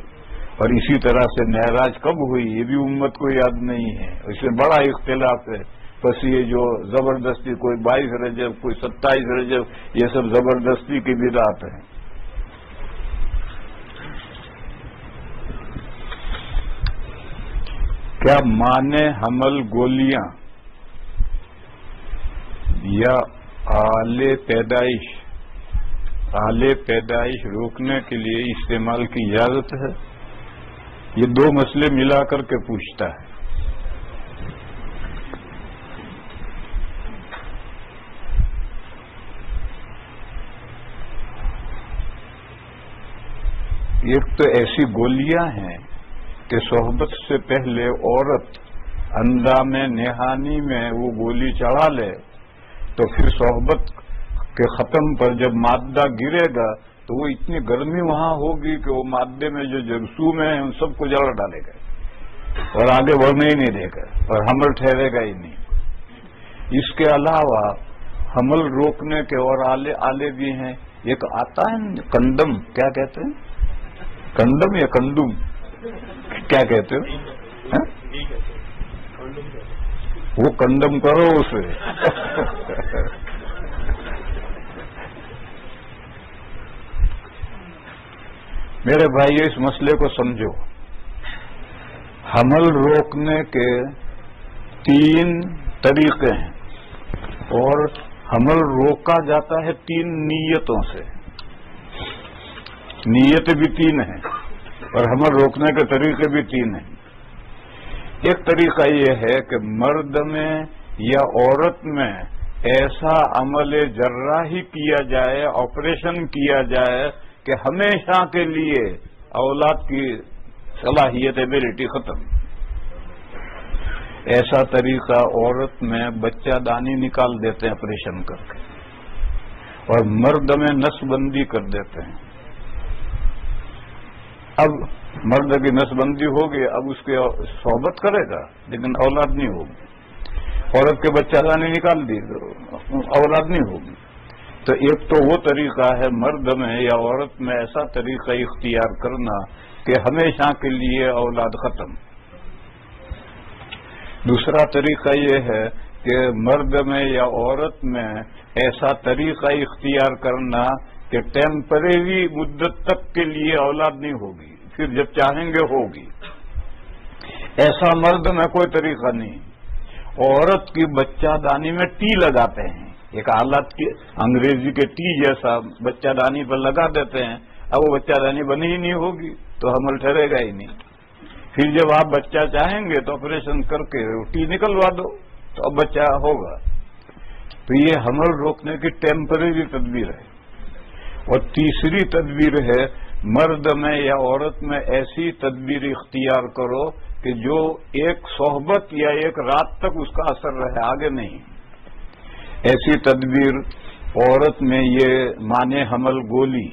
اور اسی طرح سے معراج کب ہوئی یہ بھی امت کو یاد نہیں ہے. اس میں بڑا اختلاف ہے. بس یہ جو زبردستی کوئی 22 رجب کوئی 27 رجب یہ سب زبردستی کی بدعت ہے. کیا مانے حمل گولیاں یا آلے پیدائش روکنے کے لیے استعمال کی اجازت ہے؟ یہ دو مسئلے ملا کر کے پوچھتا ہے. ایک تو ایسی گولیاں ہیں کہ صحبت سے پہلے عورت اندام نہانی میں وہ گولی چڑھا لے تو پھر صحبت کے ختم پر جب مادہ گرے گا تو وہ اتنی گرمی وہاں ہوگی کہ وہ مادے میں جو جرثوم ہیں ان سب کو جلا ڈالے گا اور آگے بڑھنے ہی نہیں دے گا اور حمل ٹھہرے گا ہی نہیں. اس کے علاوہ حمل روکنے کے اور آلے بھی ہیں. ایک آتا ہے کنڈم، کیا کہتے ہیں؟ کنڈم یا کنڈم کیا کہتے ہو؟ وہ کنڈم کرو اسے. میرے بھائی اس مسئلے کو سمجھو. حمل روکنے کے 3 طریقے ہیں اور حمل روکا جاتا ہے 3 نیتوں سے. نیتیں بھی 3 ہیں اور حمل روکنے کے طریقے بھی 3 ہیں. ایک طریقہ یہ ہے کہ مرد میں یا عورت میں ایسا عمل جراحی کیا جائے، آپریشن کیا جائے کہ ہمیشہ کے لیے اولاد کی صلاحیت ایبلٹی ختم. ایسا طریقہ عورت میں بچہ دانی نکال دیتے ہیں آپریشن کر کے اور مرد میں نس بندی کر دیتے ہیں. اب مرد کی نس بندی ہوگی، اب اس کی صحبت کرے گا لیکن اولاد نہیں ہوگی. عورت کے بچہ دانی نکال دی تو اولاد نہیں ہوگی. تو ایک تو وہ طریقہ ہے مرد میں یا عورت میں ایسا طریقہ اختیار کرنا کہ ہمیشہ کے لیے اولاد ختم. دوسرا طریقہ یہ ہے کہ مرد میں یا عورت میں ایسا طریقہ اختیار کرنا کہ ٹیمپریری مدت تک کے لیے اولاد نہیں ہوگی، پھر جب چاہیں گے ہوگی. ایسا مرد میں کوئی طریقہ نہیں. عورت کی بچہ دانی میں ٹی لگاتے ہیں، ایک آلات کی انگریزی کے ٹی جیسا بچہ دانی پر لگا دیتے ہیں. اب وہ بچہ دانی بنی ہی نہیں ہوگی تو حمل ٹھہرے گا ہی نہیں. پھر جب آپ بچہ چاہیں گے تو آپریشن کر کے ٹی نکلوا دو تو اب بچہ ہوگا. تو یہ حمل روکنے کی ٹیمپریری تدبیر ہے. اور تیسری تدبیر ہے مرد میں یا عورت میں ایسی تدبیر اختیار کرو کہ جو ایک صحبت یا ایک رات تک اس کا اثر رہے، آگے نہیں. ایسی تدبیر عورت میں یہ مانے حمل گولی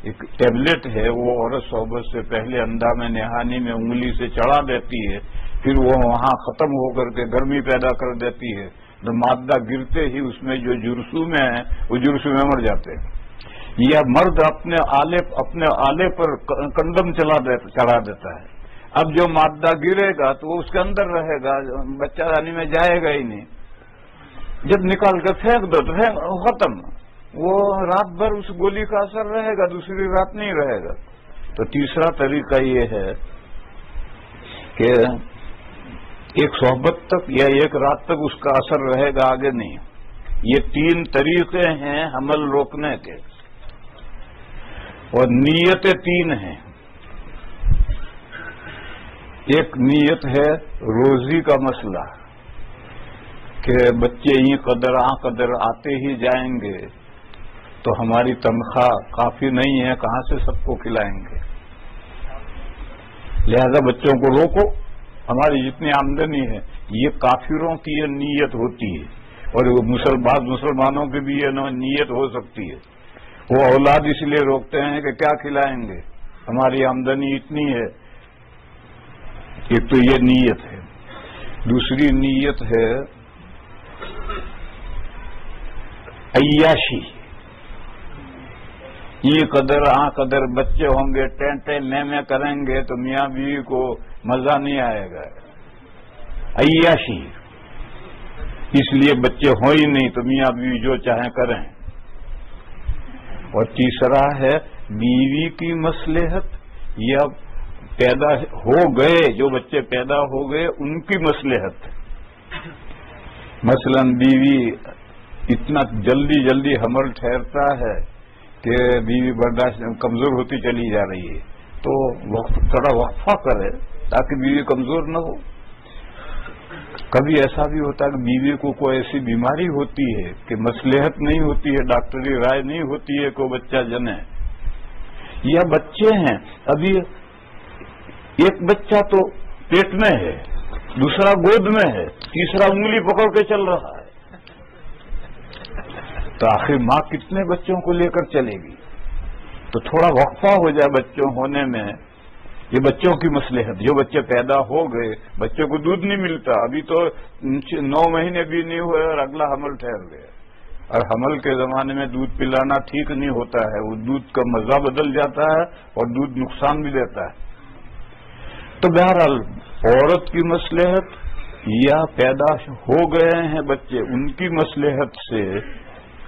ایک ٹیبلٹ ہے، وہ عورت صحبت سے پہلے اندام نہانی میں انگلی سے چڑھا دیتی ہے، پھر وہ وہاں ختم ہو کر کے گرمی پیدا کر دیتی ہے. تو مادہ گرتے ہی اس میں جو جرثوم ہیں وہ جرثوم مر جاتے ہیں. یا مرد اپنے آلے پر کنڈم چڑھا دیتا ہے. اب جو مادہ گرے گا تو وہ اس کے اندر رہے گا، بچہ دانی میں جائے گا ہی نہیں. جب نکال کر پھینک دو تو ختم. وہ رات بھر اس گولی کا اثر رہے گا، دوسری رات نہیں رہے گا. تو تیسرا طریقہ یہ ہے کہ ایک صحبت تک یا ایک رات تک اس کا اثر رہے گا، آگے نہیں. یہ 3 طریقے ہیں حمل روکنے کے اور نیتیں 3 ہیں. ایک نیت ہے روزی کا مسئلہ کہ بچے ہی قدر آتے ہی جائیں گے تو ہماری تنخواہ کافی نہیں ہے، کہاں سے سب کو کھلائیں گے، لہذا بچوں کو روکو، ہماری جتنی آمدنی ہے. یہ کافروں کی یہ نیت ہوتی ہے اور بعض مسلمانوں کی بھی یہ نیت ہو سکتی ہے. وہ اولاد اس لیے روکتے ہیں کہ کیا کھلائیں گے، ہماری آمدنی اتنی ہے. ایک تو یہ نیت ہے. دوسری نیت ہے عیاشی یہ قدر آ قدر بچے ہوں گے، ٹینٹے میں کریں گے تو میاں بیوی کو مزہ نہیں آئے گا، عیاشی، اس لیے بچے ہوں ہی نہیں تو میاں بیوی جو چاہیں کریں۔ اور تیسرا ہے بیوی کی مصلحت یا پیدا ہو گئے جو بچے پیدا ہو گئے ان کی مصلحت۔ مثلا بیوی اتنا جلدی حمل ٹھہرتا ہے کہ بیوی برداشت کمزور ہوتی چلی جا رہی ہے، تو تھوڑا وقفہ کرے تاکہ بیوی کمزور نہ ہو۔ کبھی ایسا بھی ہوتا ہے کہ بیوی کو کوئی ایسی بیماری ہوتی ہے کہ مصلحت نہیں ہوتی ہے، ڈاکٹری رائے نہیں ہوتی ہے کہ بچہ جنے، یا بچے ہیں ابھی ایک بچہ تو پیٹ میں ہے، دوسرا گود میں ہے، تیسرا انگلی پکڑ کے چل رہا ہے، تو آخر ماں کتنے بچوں کو لے کر چلے گی؟ تو تھوڑا وقفہ ہو جائے بچوں ہونے میں، یہ بچوں کی مصلحت۔ جو بچے پیدا ہو گئے، بچوں کو دودھ نہیں ملتا، ابھی تو 9 مہینے بھی نہیں ہوئے اور اگلا حمل ٹھہر گیا، اور حمل کے زمانے میں دودھ پلانا ٹھیک نہیں ہوتا ہے، وہ دودھ کا مزہ بدل جاتا ہے اور دودھ نقصان بھی دیتا ہے۔ تو بہرحال عورت کی مصلحت یا پیدا ہو گئے ہیں بچے ان کی مصلحت سے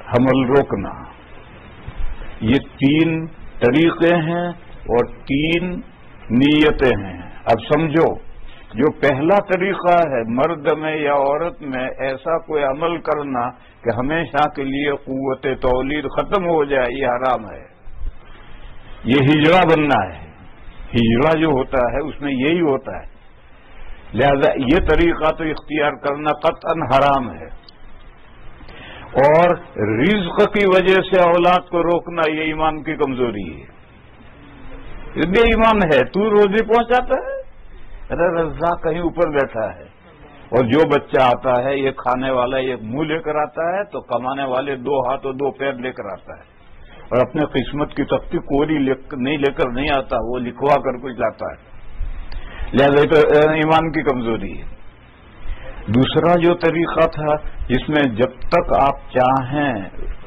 حمل روکنا، یہ 3 طریقے ہیں اور 3 نیتیں ہیں۔ اب سمجھو، جو پہلا طریقہ ہے مرد میں یا عورت میں ایسا کوئی عمل کرنا کہ ہمیشہ کے لیے قوت تولید ختم ہو جائے، یہ حرام ہے، یہ ہجڑا بننا ہے۔ ہجڑا جو ہوتا ہے اس میں یہی ہوتا ہے، لہذا یہ طریقہ تو اختیار کرنا قطعاً حرام ہے۔ اور رزق کی وجہ سے اولاد کو روکنا یہ ایمان کی کمزوری ہے، یہ بے ایمان ہے۔ تو روزی پہنچاتا ہے، ارے رزاق کہیں اوپر بیٹھا ہے، اور جو بچہ آتا ہے یہ کھانے والا ایک منہ لے کر آتا ہے تو کمانے والے 2 ہاتھ اور 2 پیر لے کر آتا ہے، اور اپنے قسمت کی تختی کوری نہیں لے کر نہیں آتا، وہ لکھوا کر کچھ لاتا ہے، لہذا تو ایمان کی کمزوری ہے۔ دوسرا جو طریقہ تھا جس میں جب تک آپ چاہیں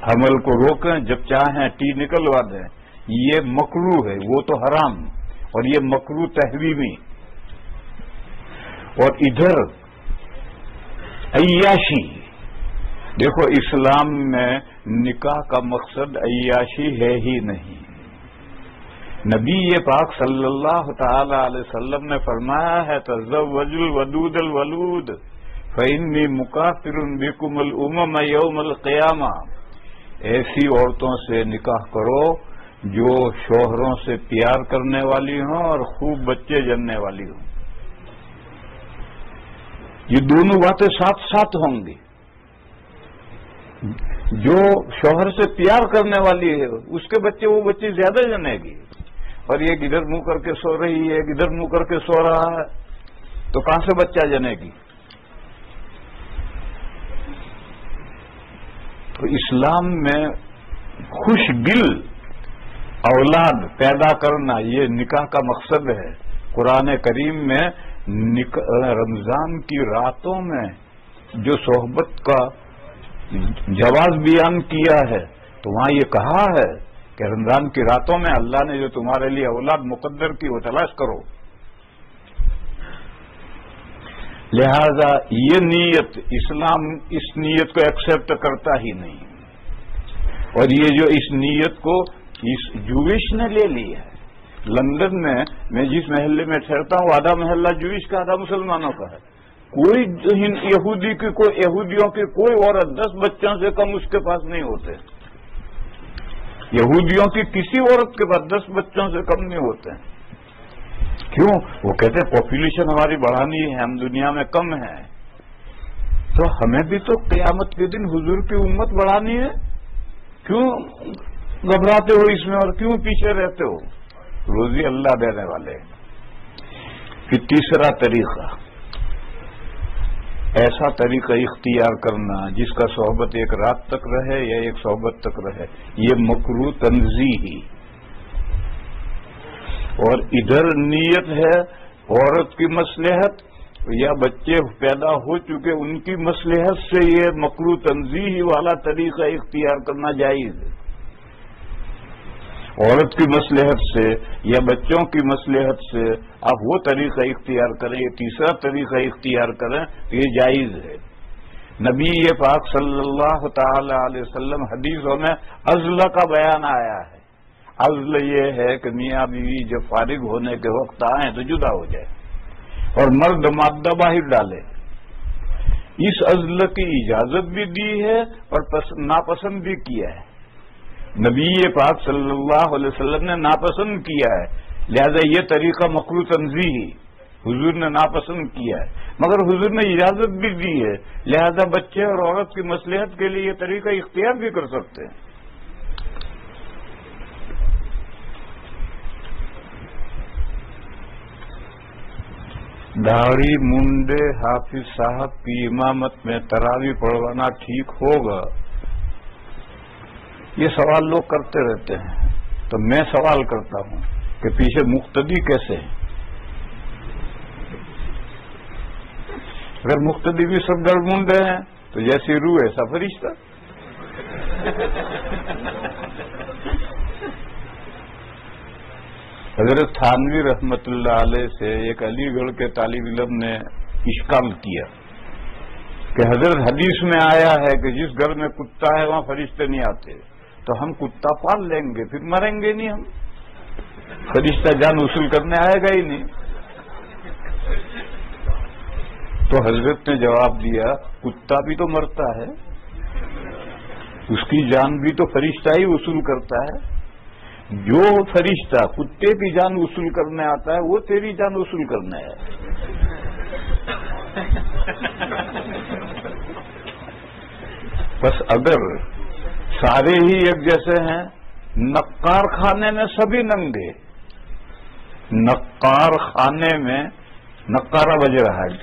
حمل کو روکیں، جب چاہیں ٹی نکلوا دیں، یہ مکروہ ہے، وہ تو حرام، اور یہ مکروہ تحریمی۔ اور ادھر عیاشی، دیکھو اسلام میں نکاح کا مقصد عیاشی ہے ہی نہیں۔ نبی پاک صلی اللہ تعالی علیہ وسلم نے فرمایا ہے تزوجوا الودود الولود فإنی مکافر بکم الامم یوم القیامہ، ایسی عورتوں سے نکاح کرو جو شوہروں سے پیار کرنے والی ہوں اور خوب بچے جننے والی ہوں۔ یہ دونوں باتیں ساتھ ساتھ ہوں گی۔ جو شوہر سے پیار کرنے والی ہے اس کے بچے، وہ بچی زیادہ جنے گی، اور ایک ادھر منہ کر کے سو رہی ہے، ایک ادھر منہ کر کے سو رہا ہے، تو کہاں سے بچہ جنے گی؟ تو اسلام میں خوش دل اولاد پیدا کرنا یہ نکاح کا مقصد ہے۔ قرآن کریم میں رمضان کی راتوں میں جو صحبت کا جواز بیان کیا ہے تو وہاں یہ کہا ہے کہ رمضان کی راتوں میں اللہ نے جو تمہارے لیے اولاد مقدر کی وہ تلاش کرو۔ لہذا یہ نیت، اسلام اس نیت کو ایکسپٹ کرتا ہی نہیں، اور یہ جو اس نیت کو اس جویش نے لے لی ہے۔ لندن میں جس محلے میں ٹھہرتا ہوں آدھا محلہ جویش کا، آدھا مسلمانوں کا ہے۔ کوئی یہودیوں کی کوئی عورت 10 بچوں سے کم اس کے پاس نہیں ہوتے، یہودیوں کی کسی عورت کے پاس 10 بچوں سے کم نہیں ہوتے ہیں۔ کیوں؟ وہ کہتے ہیں پاپولیشن ہماری بڑھانی ہے، ہم دنیا میں کم ہیں، تو ہمیں بھی تو قیامت کے دن حضور کی امت بڑھانی ہے، کیوں گھبراتے ہو اس میں اور کیوں پیچھے رہتے ہو؟ روزی اللہ دینے والے۔ پھر تیسرا طریقہ، ایسا طریقہ اختیار کرنا جس کا صحبت ایک رات تک رہے یا ایک صحبت تک رہے، یہ مکروہ تنزیہی۔ اور ادھر نیت ہے عورت کی مصلحت یا بچے پیدا ہو چکے ان کی مصلحت سے یہ مکروہ تنزیہی والا طریقہ اختیار کرنا جائز ہے۔ عورت کی مصلحت سے یا بچوں کی مصلحت سے آپ وہ طریقہ اختیار کریں، یہ تیسرا طریقہ اختیار کریں تو یہ جائز ہے۔ نبی پاک صلی اللہ تعالی علیہ وسلم حدیثوں میں عزل کا بیان آیا ہے۔ عزل یہ ہے کہ میاں بیوی جب فارغ ہونے کے وقت آئیں تو جدا ہو جائے اور مرد مادہ باہر ڈالے۔ اس عزل کی اجازت بھی دی ہے اور ناپسند بھی کیا ہے۔ نبی پاک صلی اللہ علیہ وسلم نے ناپسند کیا ہے، لہذا یہ طریقہ مکروہ تنزیہی حضور نے ناپسند کیا ہے، مگر حضور نے اجازت بھی دی ہے، لہذا بچے اور عورت کی مصلحت کے لیے یہ طریقہ اختیار بھی کر سکتے ہیں۔ داڑھی منڈے حافظ صاحب کی امامت میں تراویح پڑھوانا ٹھیک ہوگا؟ یہ سوال لوگ کرتے رہتے ہیں، تو میں سوال کرتا ہوں کہ پیچھے مقتدی کیسے ہیں؟ اگر مقتدی بھی سب گڑ منڈے ہیں تو جیسی روح ایسا فرشتہ۔ حضرت تھانوی رحمت اللہ علیہ سے ایک علی گڑھ کے طالب علم نے اشکال کیا کہ حضرت حدیث میں آیا ہے کہ جس گھر میں کتا ہے وہاں فرشتے نہیں آتے، تو ہم کتا پال لیں گے پھر مریں گے نہیں، ہم فرشتہ جان وصول کرنے آئے گا ہی نہیں۔ تو حضرت نے جواب دیا کتا بھی تو مرتا ہے، اس کی جان بھی تو فرشتہ ہی وصول کرتا ہے، جو فرشتہ کتے کی جان وصول کرنے آتا ہے وہ تیری جان وصول کرنا ہے۔ بس اگر سارے ہی ایک جیسے ہیں، نقار خانے میں سبھی ننگے، نقار خانے میں نقارہ بج رہا ہے،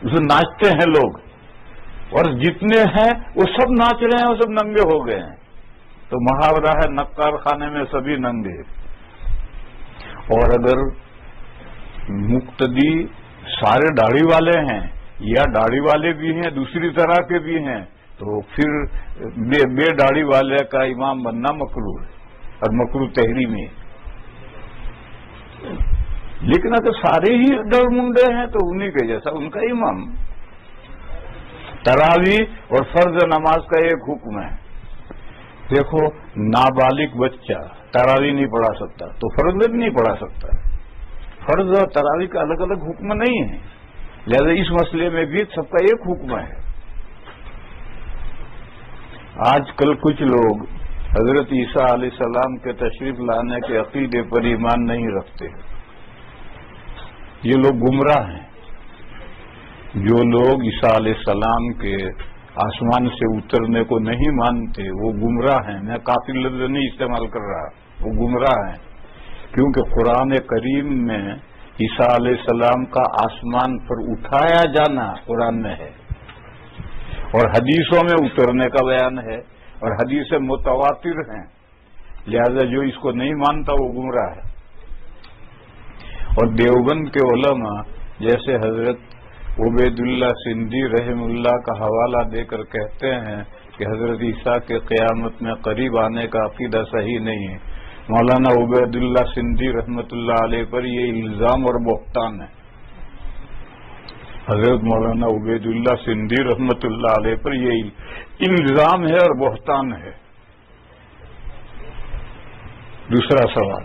اسے ناچتے ہیں لوگ، اور جتنے ہیں وہ سب ناچ رہے ہیں، وہ سب ننگے ہو گئے ہیں، تو محاورہ ہے نقار خانے میں سبھی ننگے۔ اور اگر مقتدی سارے داڑھی والے ہیں یا داڑھی والے بھی ہیں دوسری طرح کے بھی ہیں تو پھر بے داڑھی والے کا امام بننا مکروہ ہے اور مکروہ تحریمی ہے۔ لیکن اگر سارے ہی ڈر منڈے ہیں تو انہی کے جیسا ان کا امام۔ تراویح اور فرض نماز کا ایک حکم ہے، دیکھو نابالغ بچہ تراویح نہیں پڑھا سکتا تو فرض بھی نہیں پڑھا سکتا، فرض اور تراویح کا الگ الگ حکم نہیں ہے، لہذا اس مسئلے میں بھی سب کا ایک حکم ہے۔ آج کل کچھ لوگ حضرت عیسیٰ علیہ السلام کے تشریف لانے کے عقیدے پر ایمان نہیں رکھتے، یہ لوگ گمراہ ہیں۔ جو لوگ عیسیٰ علیہ السلام کے آسمان سے اترنے کو نہیں مانتے وہ گمراہ ہیں، میں کافی لفظ نہیں استعمال کر رہا، وہ گمراہ ہیں، کیونکہ قرآن کریم میں عیسیٰ علیہ السلام کا آسمان پر اٹھایا جانا قرآن میں ہے، اور حدیثوں میں اترنے کا بیان ہے، اور حدیثیں متواتر ہیں، لہذا جو اس کو نہیں مانتا وہ گمراہ ہے۔ اور دیوبند کے علماء جیسے حضرت عبید اللہ سندھی رحم اللہ کا حوالہ دے کر کہتے ہیں کہ حضرت عیسیٰ کے قیامت میں قریب آنے کا عقیدہ صحیح نہیں ہے، مولانا عبید اللہ سندھی رحمت اللہ علیہ پر یہ الزام اور بہتان ہے۔ حضرت مولانا عبید اللہ سندھی رحمت اللہ علیہ پر یہ الزام ہے اور بہتان ہے۔ دوسرا سوال،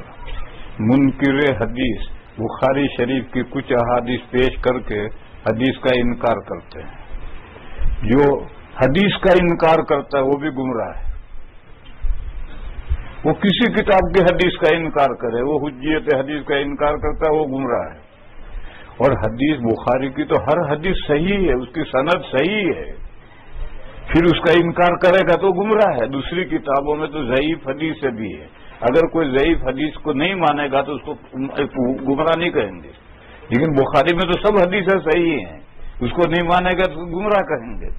منکر حدیث بخاری شریف کی کچھ احادیث پیش کر کے حدیث کا انکار کرتے ہیں، جو حدیث کا انکار کرتا ہے وہ بھی گمراہ ہے، وہ کسی کتاب کی حدیث کا انکار کرے، وہ حجیت حدیث کا انکار کرتا ہے وہ گمراہ ہے۔ اور حدیث بخاری کی تو ہر حدیث صحیح ہے، اس کی سند صحیح ہے، پھر اس کا انکار کرے گا تو گمراہ ہے۔ دوسری کتابوں میں تو ضعیف حدیث بھی ہے، اگر کوئی ضعیف حدیث کو نہیں مانے گا تو اس کو گمراہ نہیں کہیں گے، لیکن بخاری میں تو سب حدیثیں صحیح ہیں، اس کو نہیں مانے گا تو گمراہ کہیں گے۔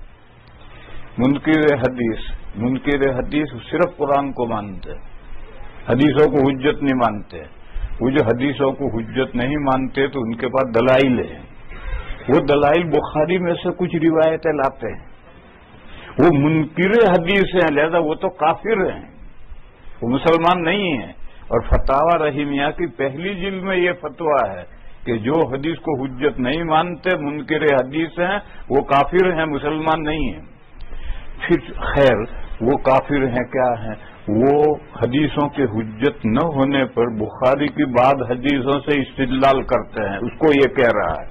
منکر حدیث صرف قرآن کو مانتے ہیں، حدیثوں کو حجت نہیں مانتے۔ وہ جو حدیثوں کو حجت نہیں مانتے تو ان کے پاس دلائل ہیں، وہ دلائل بخاری میں سے کچھ روایتیں لاتے ہیں، وہ منکر حدیث ہیں، لہذا وہ تو کافر ہیں، وہ مسلمان نہیں ہیں. اور فتاوی رحیمیہ کی پہلی جلد میں یہ فتویٰ ہے کہ جو حدیث کو حجت نہیں مانتے، منکر حدیث ہیں، وہ کافر ہیں، مسلمان نہیں ہیں. پھر خیر وہ کافر ہیں کیا ہیں؟ وہ حدیثوں کے حجت نہ ہونے پر بخاری کی بعض حدیثوں سے استدلال کرتے ہیں، اس کو یہ کہہ رہا ہے.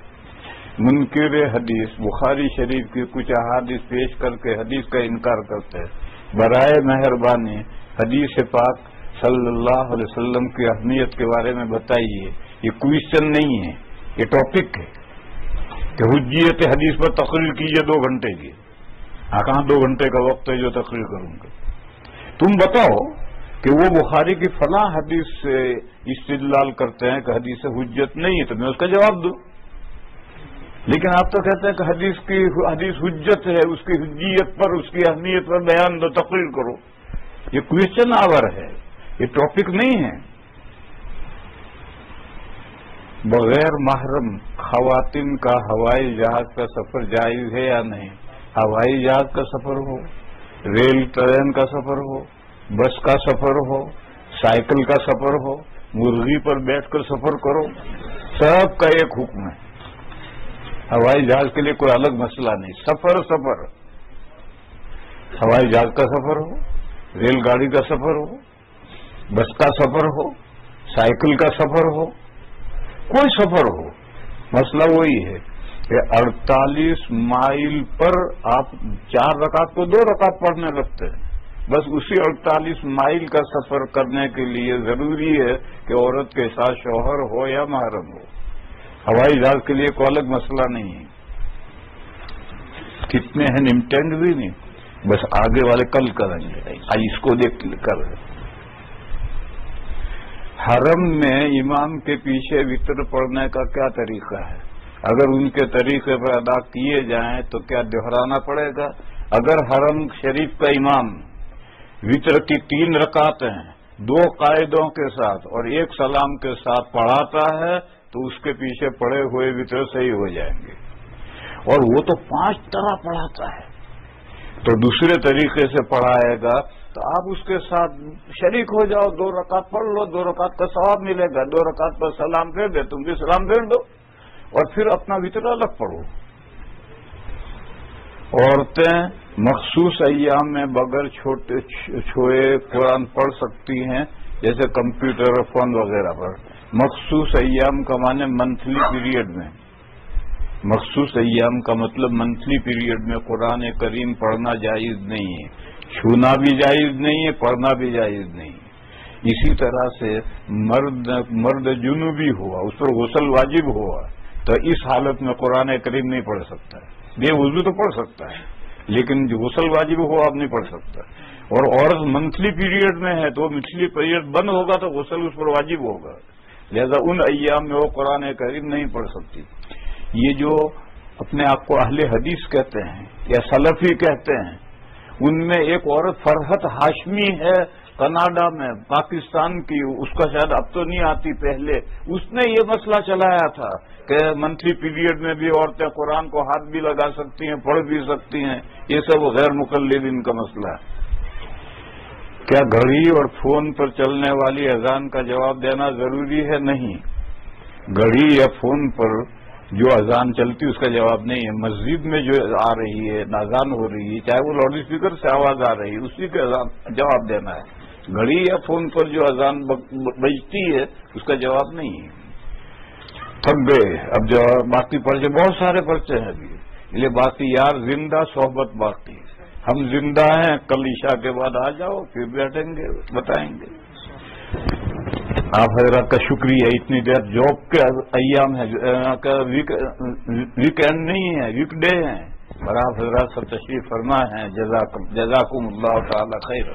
منکر حدیث بخاری شریف کی کچھ احادیث پیش کر کے حدیث کا انکار کرتے ہیں. برائے مہربانی حدیث پاک صلی اللہ علیہ وسلم کی اہمیت کے بارے میں بتائیے. یہ کویشچن نہیں ہے، یہ ٹاپک ہے کہ حجیت حدیث پر تقریر کیجیے 2 گھنٹے کی. کہاں 2 گھنٹے کا وقت ہے جو تقریر کروں گا؟ تم بتاؤ کہ وہ بخاری کی فلاں حدیث سے استدلال کرتے ہیں کہ حدیث حجت نہیں ہے، تو میں اس کا جواب دوں. لیکن آپ تو کہتے ہیں کہ حدیث حجت ہے، اس کی حجیت پر، اس کی اہمیت پر بیان دو، تقریر کرو. یہ کویشچن آور ہے، یہ ٹاپک نہیں ہے. بغیر محرم خواتین کا ہوائی جہاز کا سفر جائز ہے یا نہیں؟ ہوائی جہاز کا سفر ہو، ریل ٹرین کا سفر ہو، بس کا سفر ہو، سائیکل کا سفر ہو، مرغی پر بیٹھ کر سفر کرو، سب کا ایک حکم ہے. ہوائی جہاز کے لیے کوئی الگ مسئلہ نہیں. سفر ہوائی جہاز کا سفر ہو، ریل گاڑی کا سفر ہو، بس کا سفر ہو، سائیکل کا سفر ہو، کوئی سفر ہو، مسئلہ وہی ہے کہ 48 مائل پر آپ 4 رکعت کو 2 رکعت پڑھنے لگتے ہیں. بس اسی 48 مائل کا سفر کرنے کے لیے ضروری ہے کہ عورت کے ساتھ شوہر ہو یا محرم ہو. ہوائی جہاز کے لیے کوئی الگ مسئلہ نہیں ہے. کتنے ہیں امٹینڈ بھی نہیں، بس آگے والے کل کریں گے، آج اس کو دیکھ کر. حرم میں امام کے پیچھے وطر پڑھنے کا کیا طریقہ ہے؟ اگر ان کے طریقے پر ادا کیے جائیں تو کیا دہرانا پڑے گا؟ اگر حرم شریف کا امام وطر کی 3 رکعتیں 2 قاعدوں کے ساتھ اور 1 سلام کے ساتھ پڑھاتا ہے تو اس کے پیچھے پڑے ہوئے وطر صحیح ہو جائیں گے. اور وہ تو 5 طرح پڑھاتا ہے، تو دوسرے طریقے سے پڑھائے گا تو آپ اس کے ساتھ شریک ہو جاؤ، 2 رکعت پڑھ لو، 2 رکعت کا ثواب ملے گا. 2 رکعت پر سلام پھیر دے، تم بھی سلام پھیر دو اور پھر اپنا وطر الگ پڑھو. عورتیں مخصوص ایام میں بغیر چھوئے قرآن پڑھ سکتی ہیں، جیسے کمپیوٹر اور فون وغیرہ پر. مخصوص ایام کا معنی منتھلی پیریڈ میں، مخصوص ایام کا مطلب منتھلی پیریڈ میں قرآن کریم پڑھنا جائز نہیں ہے. چھونا بھی جائز نہیں ہے، پڑھنا بھی جائز نہیں. اسی طرح سے مرد جنوبی ہوا، اس پر غسل واجب ہوا، تو اس حالت میں قرآن کریم نہیں پڑھ سکتا ہے. بے وضو تو پڑھ سکتا ہے، لیکن جو غسل واجب ہوا اب نہیں پڑھ سکتا. اور عورت منتھلی پیریڈ میں ہے تو منتھلی پیریڈ بند ہوگا تو غسل اس پر واجب ہوگا، لہذا ان ایام میں وہ قرآن کریم نہیں پڑھ سکتی. یہ جو اپنے آپ کو اہل حدیث کہتے ہیں یا سلفی کہتے ہیں، ان میں ایک عورت فرحت ہاشمی ہے کینیڈا میں، پاکستان کی، اس کا شاید اب تو نہیں آتی، پہلے اس نے یہ مسئلہ چلایا تھا کہ منتھلی پیریڈ میں بھی عورتیں قرآن کو ہاتھ بھی لگا سکتی ہیں، پڑھ بھی سکتی ہیں. یہ سب غیر مقلدین کا مسئلہ ہے. کیا گھڑی اور فون پر چلنے والی اذان کا جواب دینا ضروری ہے؟ نہیں. گھڑی یا فون پر جو اذان چلتی اس کا جواب نہیں ہے. مسجد میں جو آ رہی ہے، اذان ہو رہی ہے، چاہے وہ لاؤڈ اسپیکر سے آواز آ رہی ہے، اسی کا جواب دینا ہے. گھڑی یا فون پر جو اذان بجتی ہے اس کا جواب نہیں ہے. تھک گئے اب جو باقی پرچے، بہت سارے پرچے ہیں ابھی، یہ باقی یار زندہ صحبت باقی. ہم زندہ ہیں، کل عشاء کے بعد آ جاؤ، پھر بیٹھیں گے، بتائیں گے. آپ حضرات کا شکریہ. اتنی دیر جاب کے ایام ہے، ویکینڈ نہیں ہے، ویک ڈے ہیں، اور آپ حضرات سب تشریف فرما ہیں. جزاکم اللہ تعالی خیر.